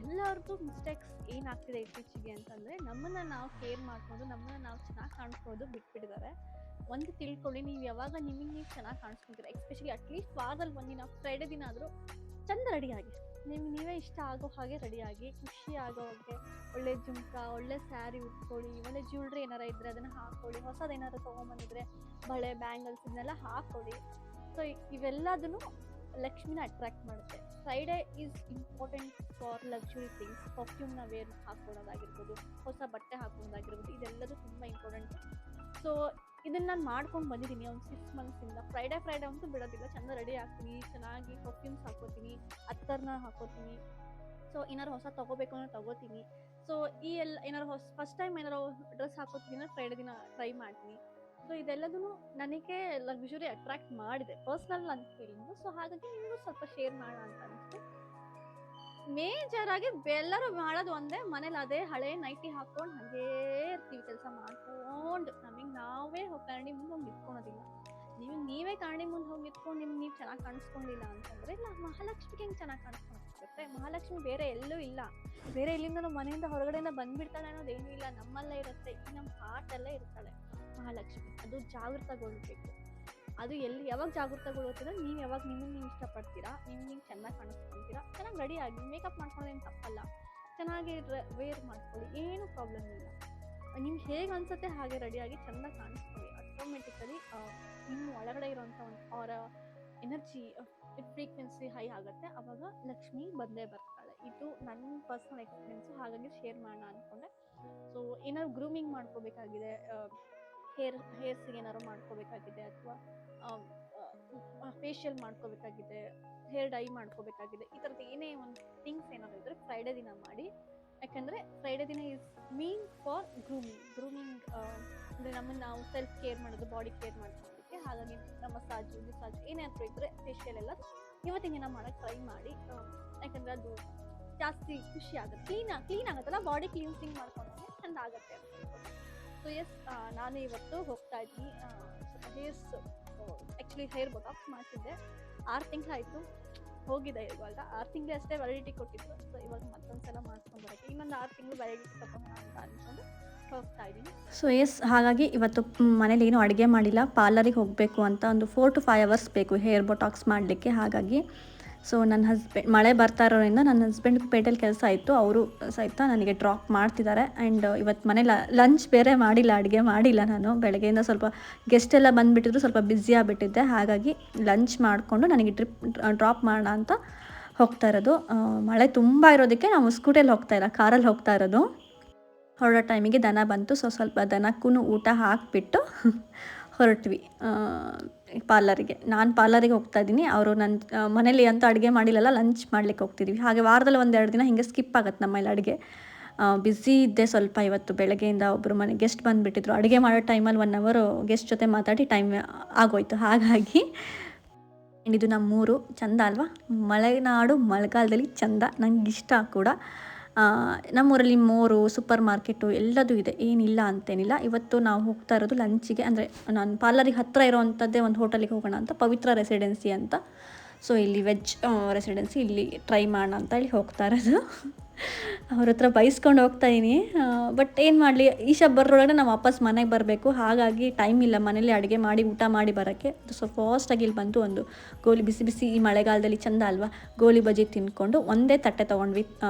ಎಲ್ಲರದ್ದು ಮಿಸ್ಟೇಕ್ಸ್ ಏನಾಗ್ತಿದೆ ಇತ್ತೀಚೆಗೆ ಅಂತಂದರೆ, ನಮ್ಮನ್ನು ನಾವು ಕೇರ್ ಮಾಡ್ಕೊಂಡು ನಮ್ಮನ್ನು ನಾವು ಚೆನ್ನಾಗಿ ಕಾಣಿಸ್ಬೋದು ಬಿಟ್ಬಿಟ್ಟಿದ್ದಾರೆ. ಒಂದು ತಿಳ್ಕೊಳ್ಳಿ, ನೀವು ಯಾವಾಗ ನಿಮಗೆ ನೀವು ಚೆನ್ನಾಗಿ ಕಾಣಿಸ್ಕೊತೀರ, ಎಸ್ಪೆಷಲಿ ಅಟ್ಲೀಸ್ಟ್ ವಾರದಲ್ಲಿ ಒಂದಿನ ಫ್ರೈಡೇ ದಿನ ಆದರೂ ಚಂದ ರೆಡಿಯಾಗಿ, ನಿಮ್ಗೆ ನೀವೇ ಇಷ್ಟ ಆಗೋ ಹಾಗೆ ರೆಡಿಯಾಗಿ, ಖುಷಿ ಆಗೋ ಹಾಗೆ ಒಳ್ಳೆ ಜುಮ್ಕ, ಒಳ್ಳೆ ಸ್ಯಾರಿ ಉಟ್ಕೊಳ್ಳಿ, ಒಳ್ಳೆ ಜ್ಯುವೆಲ್ರಿ ಏನಾರ ಇದ್ದರೆ ಅದನ್ನು ಹಾಕ್ಕೊಳ್ಳಿ, ಹೊಸದೇನಾದ್ರು ತೊಗೊಂಬಂದಿದ್ರೆ ಬಳೆ, ಬ್ಯಾಂಗಲ್ಸ್ ಇದನ್ನೆಲ್ಲ ಹಾಕ್ಕೊಳ್ಳಿ. ಸೊ ಇವೆಲ್ಲದನ್ನು ಲಕ್ಷ್ಮಿನ ಅಟ್ರಾಕ್ಟ್ ಮಾಡುತ್ತೆ. Friday is important for luxury things. ಪರ್ಫ್ಯೂಮ್ನ ವೇರ್ ಹಾಕ್ಕೊಳ್ಳೋದಾಗಿರ್ಬೋದು, ಹೊಸ ಬಟ್ಟೆ ಹಾಕ್ಕೊಳ್ಳೋದಾಗಿರ್ಬೋದು, ಇದೆಲ್ಲದೂ ತುಂಬ ಇಂಪಾರ್ಟೆಂಟ್. ಸೊ ಇದನ್ನು ನಾನು ಮಾಡ್ಕೊಂಡು ಬಂದಿದ್ದೀನಿ ಒಂದು 6 ಮಂತ್ಸಿಂದ. ಫ್ರೈಡೇ ಅಂತೂ ಬಿಡೋದಿಲ್ಲ, ಚೆಂದ ರೆಡಿ ಆಗ್ತೀನಿ, ಚೆನ್ನಾಗಿ ಪರ್ಫ್ಯೂಮ್ಸ್ ಹಾಕ್ಕೋತೀನಿ, ಅತ್ತರ್ನ ಹಾಕ್ಕೋತೀನಿ. ಸೊ ಏನಾರು ಹೊಸ ತೊಗೋಬೇಕು ಅನ್ನೋ ತೊಗೋತೀನಿ. ಸೊ ಈ ಎಲ್ಲ ಏನಾರು ಫಸ್ಟ್ ಟೈಮ್ ಏನಾರು ಡ್ರೆಸ್ ಹಾಕೋತೀನಿ ಅಂದರೆ ಫ್ರೈಡೇ ದಿನ ಟ್ರೈ ಮಾಡ್ತೀನಿ. ಸೊ ಇದೆಲ್ಲದೂ ನನಗೆ ಲಕ್ಸುರಿ ಅಟ್ರಾಕ್ಟ್ ಮಾಡಿದೆ, ಪರ್ಸ್ನಲ್ ನನ್ನ ಫೀಲಿಂಗು. ಸೊ ಹಾಗಾಗಿ ನಿಮಗೂ ಸ್ವಲ್ಪ ಶೇರ್ ಮಾಡೋಣ ಅಂತ ಅನಿಸ್ತು. ಮೇಜರಾಗಿ ಎಲ್ಲರೂ ಮಾಡೋದು ಒಂದೇ, ಮನೇಲಿ ಅದೇ ಹಳೆ ನೈಟಿ ಹಾಕ್ಕೊಂಡು ಹಾಗೇ ಇರ್ತೀವಿ, ಕೆಲಸ ಮಾಡ್ಕೊಂಡು. ನಮಗೆ ನಾವೇ ಕನ್ನಡಿ ಮುಂದೆ ಹೋಗಿ ನಿಂತ್ಕೊಳೋದಿಲ್ಲ. ನೀವೇ ಕನ್ನಡಿ ಮುಂದೆ ಹೋಗಿ ನಿಂತ್ಕೊಂಡು ನೀವು ಚೆನ್ನಾಗಿ ಕಾಣಿಸ್ಕೊಂಡಿಲ್ಲ ಅಂತಂದರೆ, ಇಲ್ಲ ಮಹಾಲಕ್ಷ್ಮಿಗೆ ಹೆಂಗೆ ಚೆನ್ನಾಗಿ ಕಾಣಿಸ್ಕೊಳುತ್ತೆ? ಮಹಾಲಕ್ಷ್ಮಿ ಬೇರೆ ಎಲ್ಲೂ ಇಲ್ಲ, ಬೇರೆ ಎಲ್ಲಿಂದನೂ ಮನೆಯಿಂದ ಹೊರಗಡೆಯಿಂದ ಬಂದುಬಿಡ್ತಾಳೆ ಅನ್ನೋದೇನೂ ಇಲ್ಲ, ನಮ್ಮಲ್ಲೇ ಇರುತ್ತೆ. ಈ ನಮ್ಮ ಹಾರ್ಟಲ್ಲೇ ಇರ್ತಾಳೆ ಮಹಾಲಕ್ಷ್ಮಿ. ಅದು ಜಾಗೃತಗೊಳ್ಬೇಕು. ಅದು ಯಾವಾಗ ಜಾಗೃತಗೊಳ್ಳುತ್ತದೆ, ನೀವು ಯಾವಾಗ ನಿಮ್ಮನ್ನು ನೀವು ಇಷ್ಟಪಡ್ತೀರಾ, ನೀವು ಚೆನ್ನಾಗಿ ಕಾಣಿಸ್ಕೊಳ್ತೀರಾ, ಚೆನ್ನಾಗಿ ರೆಡಿಯಾಗಿ, ಮೇಕಪ್ ಮಾಡ್ಕೊಳ್ಳೋದೇನು ತಪ್ಪಲ್ಲ, ಚೆನ್ನಾಗಿ ವೇರ್ ಮಾಡ್ಕೊಳ್ಳಿ, ಏನೂ ಪ್ರಾಬ್ಲಮ್ ಇಲ್ಲ. ನಿಮ್ಗೆ ಹೇಗೆ ಅನಿಸುತ್ತೆ ಹಾಗೆ ರೆಡಿಯಾಗಿ ಚೆಂದ ಕಾಣಿಸ್ಕೊಳ್ಳಿ. ಆಟೋಮೆಟಿಕಲಿ ನಿಮ್ಮ ಒಳಗಡೆ ಇರೋಂಥ ಒಂದು ಅವರ ಎನರ್ಜಿ ಫ್ರೀಕ್ವೆನ್ಸಿ ಹೈ ಆಗುತ್ತೆ. ಆವಾಗ ಲಕ್ಷ್ಮಿ ಬಂದೇ ಬರ್ತಾಳೆ. ಇದು ನನ್ನ ಪರ್ಸ್ನಲ್ ಎಕ್ಸ್ಪೀರಿಯೆನ್ಸು, ಹಾಗಾಗಿ ಶೇರ್ ಮಾಡೋಣ ಅಂದ್ಕೊಂಡೆ. ಸೊ ಏನಾದ್ರು ಗ್ರೂಮಿಂಗ್ ಮಾಡ್ಕೋಬೇಕಾಗಿದೆ, ಹೇರ್ಸಿಗೆ ಏನಾದ್ರು ಮಾಡ್ಕೋಬೇಕಾಗಿದೆ, ಅಥವಾ ಫೇಶಿಯಲ್ ಮಾಡ್ಕೋಬೇಕಾಗಿದೆ, ಹೇರ್ ಡೈ ಮಾಡ್ಕೋಬೇಕಾಗಿದೆ, ಈ ಥರದ್ದು ಏನೇ ಒಂದು ಥಿಂಗ್ಸ್ ಏನಾದ್ರು ಇದ್ದರೆ ಫ್ರೈಡೇ ದಿನ ಮಾಡಿ. ಯಾಕಂದರೆ ಫ್ರೈಡೇ ದಿನ ಈಸ್ ಮೀನ್ ಫಾರ್ ಗ್ರೂಮಿಂಗ್ ಅಂದರೆ ನಮ್ಮನ್ನು ನಾವು ಸೆಲ್ಫ್ ಕೇರ್ ಮಾಡೋದು, ಬಾಡಿ ಕೇರ್ ಮಾಡ್ಕೊಳ್ಳೋದಕ್ಕೆ. ಹಾಗಾಗಿ ನಮ್ಮ ಮಸಾಜು ಏನಾದರೂ ಇದ್ದರೆ ಫೇಶಿಯಲ್ ಎಲ್ಲ ಇವತ್ತಿನ ದಿನ ಮಾಡೋಕ್ಕೆ ಟ್ರೈ ಮಾಡಿ. ಯಾಕಂದರೆ ಅದು ಜಾಸ್ತಿ ಖುಷಿ ಆಗುತ್ತೆ, ಕ್ಲೀನ್ ಆಗುತ್ತಲ್ಲ, ಬಾಡಿ ಕ್ಲೀನ್ಸಿಂಗ್ ಮಾಡ್ಕೊಂಡ್ರೆ ಚೆಂದ ಆಗುತ್ತೆ ಅಂತ. ಸೊ ಎಸ್, ನಾನು ಇವತ್ತು ಹೋಗ್ತಾ ಇದ್ದೀನಿ. ಸ್ವಲ್ಪ ಆ್ಯಕ್ಚುಲಿ ಹೇರ್ ಬೊಟಾಕ್ಸ್ ಮಾಡ್ತಿದ್ದೆ, 6 ತಿಂಗಳಾಯಿತು. ಹೋಗಿದೆ ಇವಾಗ 6 ತಿಂಗಳು ಅಷ್ಟೇ ವ್ಯಾಲಿಡಿಟಿ ಕೊಟ್ಟಿದ್ರು. ಸೊ ಇವಾಗ ಮತ್ತೊಂದು ಸಲ ಮಾಡಿಸ್ಕೊಂಡು ಬರೋಕ್ಕೆ ಇನ್ನೊಂದು 6 ತಿಂಗಳು ವ್ಯಾಲಿಡಿಟಿ ತಗೊಳ್ಳೋಣ ಅಂತ ಅಂದ್ಕೊಂಡು ಹೋಗ್ತಾ ಇದ್ದೀನಿ. ಸೊ ಎಸ್, ಹಾಗಾಗಿ ಇವತ್ತು ಮನೇಲಿ ಏನು ಅಡುಗೆ ಮಾಡಿಲ್ಲ. ಪಾರ್ಲರಿಗೆ ಹೋಗಬೇಕು ಅಂತ ಒಂದು 4 to 5 ಅವರ್ಸ್ ಬೇಕು ಹೇರ್ ಬೊಟಾಕ್ಸ್ ಮಾಡಲಿಕ್ಕೆ. ಹಾಗಾಗಿ ಸೊ ನನ್ನ ಮಳೆ ಬರ್ತಾ ಇರೋದ್ರಿಂದ ನನ್ನ ಹಸ್ಬೆಂಡ್ಗೆ ಪೇಟೆಯಲ್ಲಿ ಕೆಲಸ ಆಯಿತು, ಅವರು ಸಹಿತ ನನಗೆ ಡ್ರಾಪ್ ಮಾಡ್ತಿದ್ದಾರೆ. ಆ್ಯಂಡ್ ಇವತ್ತು ಮನೇಲಿ ಲಂಚ್ ಬೇರೆ ಮಾಡಿಲ್ಲ, ಅಡುಗೆ ಮಾಡಿಲ್ಲ. ನಾನು ಬೆಳಗ್ಗೆಯಿಂದ ಸ್ವಲ್ಪ ಗೆಸ್ಟ್ ಎಲ್ಲ ಬಂದುಬಿಟ್ಟಿದ್ರು, ಸ್ವಲ್ಪ ಬ್ಯುಸಿ ಆಗಿಬಿಟ್ಟಿದ್ದೆ. ಹಾಗಾಗಿ ಲಂಚ್ ಮಾಡಿಕೊಂಡು ನನಗೆ ಡ್ರಾಪ್ ಮಾಡೋಣ ಅಂತ ಹೋಗ್ತಾ ಇರೋದು. ಮಳೆ ತುಂಬ ಇರೋದಕ್ಕೆ ನಾವು ಸ್ಕೂಟಿಯಲ್ಲಿ ಹೋಗ್ತಾ ಇಲ್ಲ, ಕಾರಲ್ಲಿ ಹೋಗ್ತಾ ಇರೋದು. ಹೊರಡೋ ಟೈಮಿಗೆ ದನ ಬಂತು. ಸೊ ಸ್ವಲ್ಪ ದನಕ್ಕೂ ಊಟ ಹಾಕಿಬಿಟ್ಟು ಹೊರಟ್ವಿ ಪಾರ್ಲರಿಗೆ. ನಾನು ಪಾರ್ಲರಿಗೆ ಹೋಗ್ತಾ ಇದ್ದೀನಿ, ಅವರು ನನ್ನ ಮನೇಲಿ ಅಂತೂ ಅಡುಗೆ ಮಾಡಿಲ್ಲಲ್ಲ, ಲಂಚ್ ಮಾಡ್ಲಿಕ್ಕೆ ಹೋಗ್ತಿದ್ವಿ. ಹಾಗೆ ವಾರದಲ್ಲಿ 1-2 ದಿನ ಹಿಂಗೆ ಸ್ಕಿಪ್ ಆಗುತ್ತೆ ನಮ್ಮಲ್ಲಿ ಅಡುಗೆ. ಬ್ಯುಸಿ ಇದ್ದೆ ಸ್ವಲ್ಪ ಇವತ್ತು. ಬೆಳಗ್ಗೆಯಿಂದ ಒಬ್ಬರು ಮನೆ ಗೆಸ್ಟ್ ಬಂದುಬಿಟ್ಟಿದ್ರು. ಅಡುಗೆ ಮಾಡೋ ಟೈಮಲ್ಲಿ 1 ಅವರು ಗೆಸ್ಟ್ ಜೊತೆ ಮಾತಾಡಿ ಟೈಮ್ ಆಗೋಯ್ತು. ಹಾಗಾಗಿ ಇದು ನಮ್ಮೂರು ಚಂದ ಅಲ್ವಾ? ಮಲೆನಾಡು ಮಳೆಗಾಲದಲ್ಲಿ ಚಂದ, ನನಗೆ ಇಷ್ಟ ಕೂಡ. ನಮ್ಮೂರಲ್ಲಿ ಮೋರು, ಸೂಪರ್ ಮಾರ್ಕೆಟು ಎಲ್ಲದೂ ಇದೆ, ಏನಿಲ್ಲ ಅಂತೇನಿಲ್ಲ. ಇವತ್ತು ನಾವು ಹೋಗ್ತಾ ಇರೋದು ಲಂಚಿಗೆ. ಅಂದರೆ ನಾನು ಪಾರ್ಲರಿಗೆ ಹತ್ತಿರ ಇರೋವಂಥದ್ದೇ ಒಂದು ಹೋಟೆಲಿಗೆ ಹೋಗೋಣ ಅಂತ, ಪವಿತ್ರ ರೆಸಿಡೆನ್ಸಿ ಅಂತ. ಸೊ ಇಲ್ಲಿ ವೆಜ್ ರೆಸಿಡೆನ್ಸಿ, ಇಲ್ಲಿ ಟ್ರೈ ಮಾಡೋಣ ಅಂತ ಹೇಳಿ ಹೋಗ್ತಾ ಇರೋದು. ಅವ್ರ ಹತ್ರ ಬೈಸ್ಕೊಂಡು ಹೋಗ್ತಾಯಿದ್ದೀನಿ. ಬಟ್ ಏನು ಮಾಡಲಿ, ಈಶಾ ಬರೋಳಗೆ ನಾವು ವಾಪಸ್ ಮನೆಗೆ ಬರಬೇಕು. ಹಾಗಾಗಿ ಟೈಮ್ ಇಲ್ಲ ಮನೇಲಿ ಅಡುಗೆ ಮಾಡಿ ಊಟ ಮಾಡಿ ಬರೋಕ್ಕೆ. ಸೊ ಫಾಸ್ಟಾಗಿ ಇಲ್ಲಿ ಬಂದು ಒಂದು ಗೋಲಿ ಬಿಸಿ ಬಿಸಿ, ಈ ಮಳೆಗಾಲದಲ್ಲಿ ಚಂದ ಅಲ್ವಾ, ಗೋಲಿ ಬಜ್ಜಿ ತಿಂದ್ಕೊಂಡು ಒಂದೇ ತಟ್ಟೆ ತೊಗೊಂಡ್ವಿ.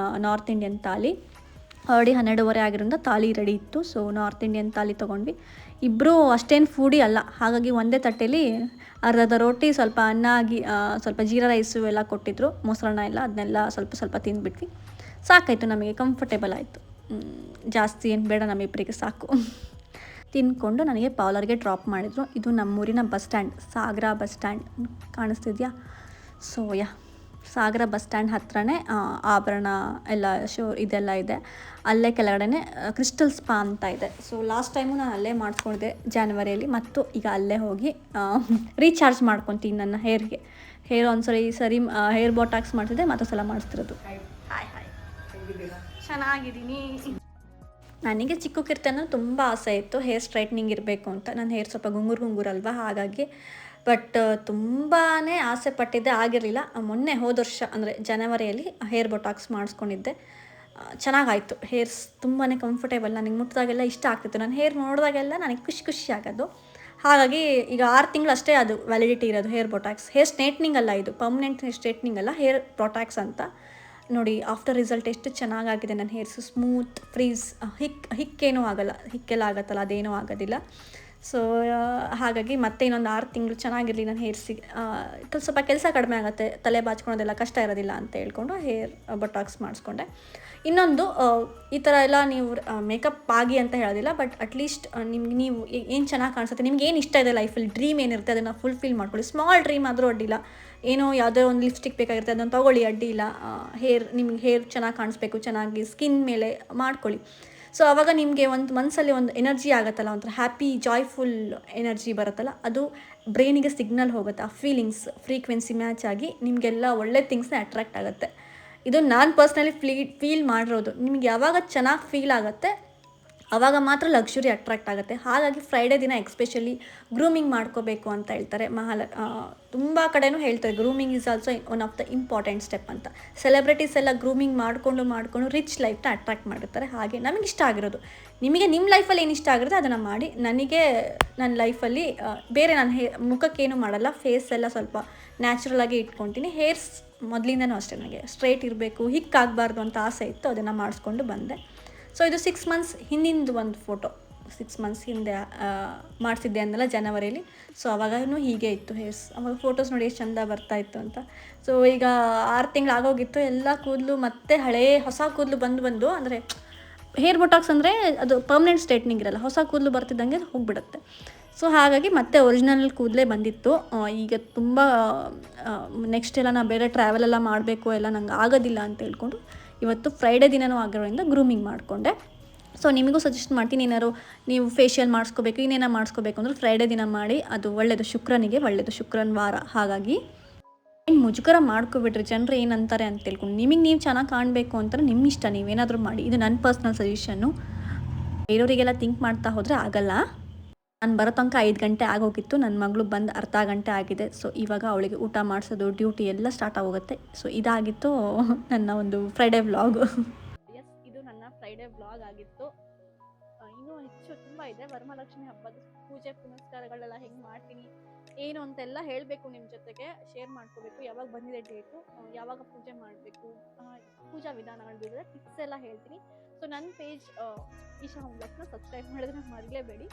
ನಾರ್ತ್ ಇಂಡಿಯನ್ ಥಾಲಿ ಆಲ್ರೆಡಿ 12:30 ಆಗಿರೋದ್ರಿಂದ ಥಾಲಿ ರೆಡಿ ಇತ್ತು. ಸೊ ನಾರ್ತ್ ಇಂಡಿಯನ್ ಥಾಲಿ ತೊಗೊಂಡ್ವಿ. ಇಬ್ಬರು ಅಷ್ಟೇನು ಫೂಡಿ ಅಲ್ಲ, ಹಾಗಾಗಿ ಒಂದೇ ತಟ್ಟೆಯಲ್ಲಿ ಅರ್ಧ ರೋಟಿ, ಸ್ವಲ್ಪ ಅನ್ನ ಆಗಿ, ಸ್ವಲ್ಪ ಜೀರಾ ರೈಸು ಎಲ್ಲ ಕೊಟ್ಟಿದ್ರು, ಮೊಸರನ್ನ ಎಲ್ಲ, ಅದನ್ನೆಲ್ಲ ಸ್ವಲ್ಪ ಸ್ವಲ್ಪ ತಿಂದ್ಬಿಟ್ವಿ. ಸಾಕಾಯಿತು ನಮಗೆ, ಕಂಫರ್ಟೇಬಲ್ ಆಯಿತು. ಜಾಸ್ತಿ ಏನು ಬೇಡ, ನಮ್ಮಿಬ್ಬರಿಗೆ ಸಾಕು. ತಿಂದ್ಕೊಂಡು ನನಗೆ ಪಾರ್ಲರ್ಗೆ ಡ್ರಾಪ್ ಮಾಡಿದರು. ಇದು ನಮ್ಮೂರಿನ ಬಸ್ ಸ್ಟ್ಯಾಂಡ್, ಸಾಗರ ಬಸ್ ಸ್ಟ್ಯಾಂಡ್ ಕಾಣಿಸ್ತಿದೆಯಾ? ಸೊ ಸಾಗರ ಬಸ್ ಸ್ಟ್ಯಾಂಡ್ ಹತ್ರನೇ ಆಭರಣ ಎಲ್ಲ ಇದೆಲ್ಲ ಇದೆ. ಅಲ್ಲೇ ಕೆಳಗಡೆ ಕ್ರಿಸ್ಟಲ್ ಸ್ಪಾ ಅಂತ ಇದೆ. ಸೊ ಲಾಸ್ಟ್ ಟೈಮು ನಾನು ಅಲ್ಲೇ ಮಾಡಿಸ್ಕೊಂಡಿದ್ದೆ ಜಾನ್ವರಿಯಲ್ಲಿ, ಮತ್ತು ಈಗ ಅಲ್ಲೇ ಹೋಗಿ ರೀಚಾರ್ಜ್ ಮಾಡ್ಕೊತೀನಿ ನನ್ನ ಹೇರ್ ಒಂದ್ಸರಿ ಹೇರ್ ಬಾಟಾಕ್ಸ್ ಮಾಡ್ತಿದ್ದೆ, ಮತ್ತೊಂದು ಸಲ ಮಾಡಿಸ್ತಿರೋದು. ಹಾಯ್ ಚೆನ್ನಾಗಿದ್ದೀನಿ. ನನಗೆ ಚಿಕ್ಕಕ್ಕಿರ್ತೇನೋ ತುಂಬ ಆಸೆ ಇತ್ತು ಹೇರ್ ಸ್ಟ್ರೈಟ್ನಿಂಗ್ ಇರಬೇಕು ಅಂತ. ನನ್ನ ಹೇರ್ ಸ್ವಲ್ಪ ಗುಂಗುರಲ್ವಾ, ಹಾಗಾಗಿ. ಬಟ್ ತುಂಬಾ ಆಸೆ ಪಟ್ಟಿದ್ದೆ, ಆಗಿರಲಿಲ್ಲ. ಮೊನ್ನೆ ಹೋದ ವರ್ಷ ಅಂದರೆ ಜನವರಿಯಲ್ಲಿ ಹೇರ್ ಬೊಟಾಕ್ಸ್ ಮಾಡಿಸ್ಕೊಂಡಿದ್ದೆ. ಚೆನ್ನಾಗಾಯಿತು. ಹೇರ್ಸ್ ತುಂಬಾ ಕಂಫರ್ಟೇಬಲ್, ನನಗೆ ಮುಟ್ಟಿದಾಗೆಲ್ಲ ಇಷ್ಟ ಆಗ್ತಿತ್ತು. ನನ್ನ ಹೇರ್ ನೋಡಿದಾಗೆಲ್ಲ ನನಗೆ ಖುಷಿ ಆಗೋದು. ಹಾಗಾಗಿ ಈಗ 6 ತಿಂಗಳು ಅಷ್ಟೇ ಅದು ವ್ಯಾಲಿಡಿಟಿ ಇರೋದು ಹೇರ್ ಬೊಟಾಕ್ಸ್. ಹೇರ್ ಸ್ಟ್ರೈಟ್ನಿಂಗ್ ಅಲ್ಲ, ಇದು ಪರ್ಮನೆಂಟ್ ಸ್ಟ್ರೈಟ್ನಿಂಗ್ ಅಲ್ಲ, ಹೇರ್ ಬೊಟಾಕ್ಸ್ ಅಂತ. ನೋಡಿ ಆಫ್ಟರ್ ರಿಸಲ್ಟ್ ಎಷ್ಟು ಚೆನ್ನಾಗಾಗಿದೆ. ನನ್ನ ಹೇರ್ಸು ಸ್ಮೂತ್, ಫ್ರೀಸ್, ಹಿಕ್ಕೇನೂ ಆಗೋಲ್ಲ, ಹಿಕ್ಕೆಲ್ಲ ಆಗುತ್ತಲ್ಲ ಅದೇನೂ ಆಗೋದಿಲ್ಲ. ಸೊ ಹಾಗಾಗಿ ಮತ್ತೆ ಇನ್ನೊಂದು 6 ತಿಂಗಳು ಚೆನ್ನಾಗಿರಲಿ ನನ್ನ ಹೇರ್ಸಿಗೆ. ಸ್ವಲ್ಪ ಕೆಲಸ ಕಡಿಮೆ ಆಗುತ್ತೆ, ತಲೆ ಬಾಚ್ಕೊಳೋದೆಲ್ಲ ಕಷ್ಟ ಇರೋದಿಲ್ಲ ಅಂತ ಹೇಳ್ಕೊಂಡು ಹೇರ್ ಬೊಟಾಕ್ಸ್ ಮಾಡಿಸ್ಕೊಂಡೆ. ಇನ್ನೊಂದು, ಈ ಥರ ಎಲ್ಲ ನೀವು ಮೇಕಪ್ ಆಗಿ ಅಂತ ಹೇಳೋದಿಲ್ಲ, ಬಟ್ ಅಟ್ಲೀಸ್ಟ್ ನಿಮ್ಗೆ ನೀವು ಏನು ಚೆನ್ನಾಗಿ ಕಾಣಿಸುತ್ತೆ, ನಿಮ್ಗೆ ಏನು ಇಷ್ಟ ಇದೆ ಲೈಫಲ್ಲಿ, ಡ್ರೀಮ್ ಏನಿರುತ್ತೆ ಅದನ್ನು ಫುಲ್ಫಿಲ್ ಮಾಡ್ಕೊಳ್ಳಿ. ಸ್ಮಾಲ್ ಡ್ರೀಮ್ ಆದರೂ ಅಡ್ಡಿಲ್ಲ, ಏನೋ ಯಾವುದೋ ಒಂದು ಲಿಪ್ಸ್ಟಿಕ್ ಬೇಕಾಗಿರುತ್ತೆ ಅದನ್ನು ತೊಗೊಳ್ಳಿ, ಅಡ್ಡಿಲ್ಲ. ನಿಮ್ಗೆ ಹೇರ್ ಚೆನ್ನಾಗಿ ಕಾಣಿಸ್ಬೇಕು, ಚೆನ್ನಾಗಿ ಸ್ಕಿನ್ ಮೇಲೆ ಮಾಡ್ಕೊಳ್ಳಿ. ಸೊ ಆವಾಗ ನಿಮಗೆ ಒಂದು ಮನಸ್ಸಲ್ಲಿ ಒಂದು ಎನರ್ಜಿ ಆಗುತ್ತಲ್ಲ, ಒಂಥರ ಹ್ಯಾಪಿ ಜಾಯ್ಫುಲ್ ಎನರ್ಜಿ ಬರುತ್ತಲ್ಲ, ಅದು ಬ್ರೈನಿಗೆ ಸಿಗ್ನಲ್ ಹೋಗುತ್ತೆ. ಆ ಫೀಲಿಂಗ್ಸ್ ಫ್ರೀಕ್ವೆನ್ಸಿ ಮ್ಯಾಚ್ ಆಗಿ ನಿಮಗೆಲ್ಲ ಒಳ್ಳೆ ಥಿಂಗ್ಸ್ನ ಅಟ್ರಾಕ್ಟ್ ಆಗುತ್ತೆ. ಇದು ನಾನು ಪರ್ಸ್ನಲಿ ಫೀಲ್ ಮಾಡಿರೋದು. ನಿಮ್ಗೆ ಯಾವಾಗ ಚೆನ್ನಾಗಿ ಫೀಲ್ ಆಗುತ್ತೆ ಆವಾಗ ಮಾತ್ರ ಲಕ್ಸುರಿ ಅಟ್ರಾಕ್ಟ್ ಆಗುತ್ತೆ. ಹಾಗಾಗಿ ಫ್ರೈಡೇ ದಿನ ಎಕ್ಸ್ಪೆಷಲಿ ಗ್ರೂಮಿಂಗ್ ಮಾಡ್ಕೋಬೇಕು ಅಂತ ಹೇಳ್ತಾರೆ. ತುಂಬ ಕಡೆನೂ ಹೇಳ್ತಾರೆ grooming is also one of the important step ಅಂತ. ಸೆಲೆಬ್ರಿಟೀಸ್ ಎಲ್ಲ ಗ್ರೂಮಿಂಗ್ ಮಾಡಿಕೊಂಡು ರಿಚ್ ಲೈಫ್ನ ಅಟ್ರಾಕ್ಟ್ ಮಾಡಿರ್ತಾರೆ. ಹಾಗೆ ನಮಗೆ ಇಷ್ಟ ಆಗಿರೋದು, ನಿಮಗೆ ನಿಮ್ಮ ಲೈಫಲ್ಲಿ ಏನು ಇಷ್ಟ ಆಗಿರುತ್ತೆ ಅದನ್ನು ಮಾಡಿ. ನನಗೆ ನನ್ನ ಲೈಫಲ್ಲಿ ಬೇರೆ ನಾನು ಮುಖಕ್ಕೇನು ಮಾಡಲ್ಲ, ಫೇಸ್ ಎಲ್ಲ ಸ್ವಲ್ಪ ನ್ಯಾಚುರಲಾಗಿ ಇಟ್ಕೊತೀನಿ. ಹೇರ್ಸ್ ಮೊದಲಿಂದನೂ ಅಷ್ಟೇ, ನನಗೆ ಸ್ಟ್ರೈಟ್ ಇರಬೇಕು, ಹಿಕ್ಕಾಗಬಾರ್ದು ಅಂತ ಆಸೆ ಇತ್ತು, ಅದನ್ನು ಮಾಡಿಸ್ಕೊಂಡು ಬಂದೆ. ಸೊ ಇದು 6 ಮಂತ್ಸ್ ಹಿಂದಿಂದು ಒಂದು ಫೋಟೋ. 6 ಮಂತ್ಸ್ ಹಿಂದೆ ಮಾಡಿಸಿದ್ದೆ ಅಂದಲ್ಲ ಜನವರಿಯಲ್ಲಿ. ಸೊ ಅವಾಗೂ ಹೀಗೆ ಇತ್ತು ಹೇರ್ಸ್. ಅವಾಗ ಫೋಟೋಸ್ ನೋಡಿ ಎಷ್ಟು ಚೆಂದ ಬರ್ತಾಯಿತ್ತು ಅಂತ. ಸೊ ಈಗ 6 ತಿಂಗಳು ಆಗೋಗಿತ್ತು, ಎಲ್ಲ ಕೂದಲು ಮತ್ತೆ ಹೊಸ ಕೂದಲು ಬಂದು ಅಂದರೆ ಹೇರ್ ಬೊಟಾಕ್ಸ್ ಅಂದರೆ ಅದು ಪರ್ಮನೆಂಟ್ ಸ್ಟ್ರೈಟ್ನಿಂಗ್ ಇರಲ್ಲ, ಹೊಸ ಕೂದಲು ಬರ್ತಿದ್ದಂಗೆ ಹೋಗಿಬಿಡುತ್ತೆ. ಸೊ ಹಾಗಾಗಿ ಮತ್ತೆ ಒರಿಜಿನಲ್ ಕೂದಲೇ ಬಂದಿತ್ತು. ಈಗ ತುಂಬ ನೆಕ್ಸ್ಟ್ ಎಲ್ಲ ನಾನು ಬೇರೆ ಟ್ರಾವೆಲೆಲ್ಲ ಮಾಡಬೇಕು, ಎಲ್ಲ ನಂಗೆ ಆಗೋದಿಲ್ಲ ಅಂತ ಹೇಳ್ಕೊಂಡು ಇವತ್ತು ಫ್ರೈಡೇ ದಿನವೂ ಆಗಿರೋದ್ರಿಂದ ಗ್ರೂಮಿಂಗ್ ಮಾಡಿಕೊಂಡೆ. ಸೊ ನಿಮಗೂ ಸಜೆಸ್ಟ್ ಮಾಡ್ತೀನಿ, ಏನಾದ್ರು ನೀವು ಫೇಶಿಯಲ್ ಮಾಡಿಸ್ಕೋಬೇಕು, ಇನ್ನೇನೋ ಮಾಡಿಸ್ಕೋಬೇಕು ಅಂದ್ರೆ ಫ್ರೈಡೇ ದಿನ ಮಾಡಿ, ಅದು ಒಳ್ಳೆಯದು, ಶುಕ್ರನಿಗೆ ಒಳ್ಳೆಯದು, ಶುಕ್ರನ ವಾರ. ಹಾಗಾಗಿ ಏನು ಮುಜುಗರ ಮಾಡ್ಕೊಬಿಟ್ರಿ, ಜನರು ಏನಂತಾರೆ ಅಂತ ತಿಳ್ಕೊಂಡು. ನಿಮಗೆ ನೀವು ಚೆನ್ನಾಗಿ ಕಾಣಬೇಕು ಅಂತಾರೆ ನಿಮ್ಮ ಇಷ್ಟ, ನೀವೇನಾದರೂ ಮಾಡಿ. ಇದು ನನ್ನ ಪರ್ಸ್ನಲ್ ಸಜೆಷನ್ನು. ಬೇರೆಯವರಿಗೆಲ್ಲ ಥಿಂಕ್ ಮಾಡ್ತಾ ಹೋದರೆ ಆಗಲ್ಲ. ನಾನು ಬರೋ ತನಕ 5 ಗಂಟೆ ಆಗೋಗಿತ್ತು. ನನ್ನ ಮಗಳು ಬಂದು ಅರ್ಧ ಗಂಟೆ ಆಗಿದೆ. ಸೊ ಇವಾಗ ಅವಳಿಗೆ ಊಟ ಮಾಡಿಸೋದು, ಡ್ಯೂಟಿ ಎಲ್ಲ ಸ್ಟಾರ್ಟ್ ಆಗೋಗುತ್ತೆ. ಸೊ ಇದಾಗಿತ್ತು ನನ್ನ ಒಂದು ಫ್ರೈಡೇ ವ್ಲಾಗು. ಎಸ್, ಇದು ನನ್ನ ಫ್ರೈಡೇ ವ್ಲಾಗ್ ಆಗಿತ್ತು. ಇನ್ನೂ ಹೆಚ್ಚು ತುಂಬ ಇದೆ. ವರಮಹಾಲಕ್ಷ್ಮಿ ಹಬ್ಬದ ಪೂಜೆ ಪುನಸ್ಕಾರಗಳೆಲ್ಲ ಹೆಂಗೆ ಮಾಡ್ತೀನಿ ಏನು ಅಂತೆಲ್ಲ ಹೇಳಬೇಕು, ನಿಮ್ಮ ಜೊತೆಗೆ ಶೇರ್ ಮಾಡ್ಕೋಬೇಕು. ಯಾವಾಗ ಬಂದಿದೆ ಡೇಟು, ಯಾವಾಗ ಪೂಜೆ ಮಾಡಬೇಕು, ಪೂಜಾ ವಿಧಾನಗಳು ಬಿದ್ದರೆ ಟಿಪ್ಸ್ ಎಲ್ಲ ಹೇಳ್ತೀನಿ. ಸೊ ನನ್ನ ಪೇಜ್ ಈಶಾ ಹೋಮ್ ಬ್ಲಾಗ್ಸ್ನ ಸಬ್ಸ್ಕ್ರೈಬ್ ಮಾಡಿದ್ರೆ ಮರಿಲೇಬೇಡಿ.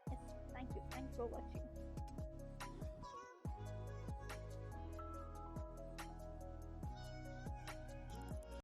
Yes, thank you for watching.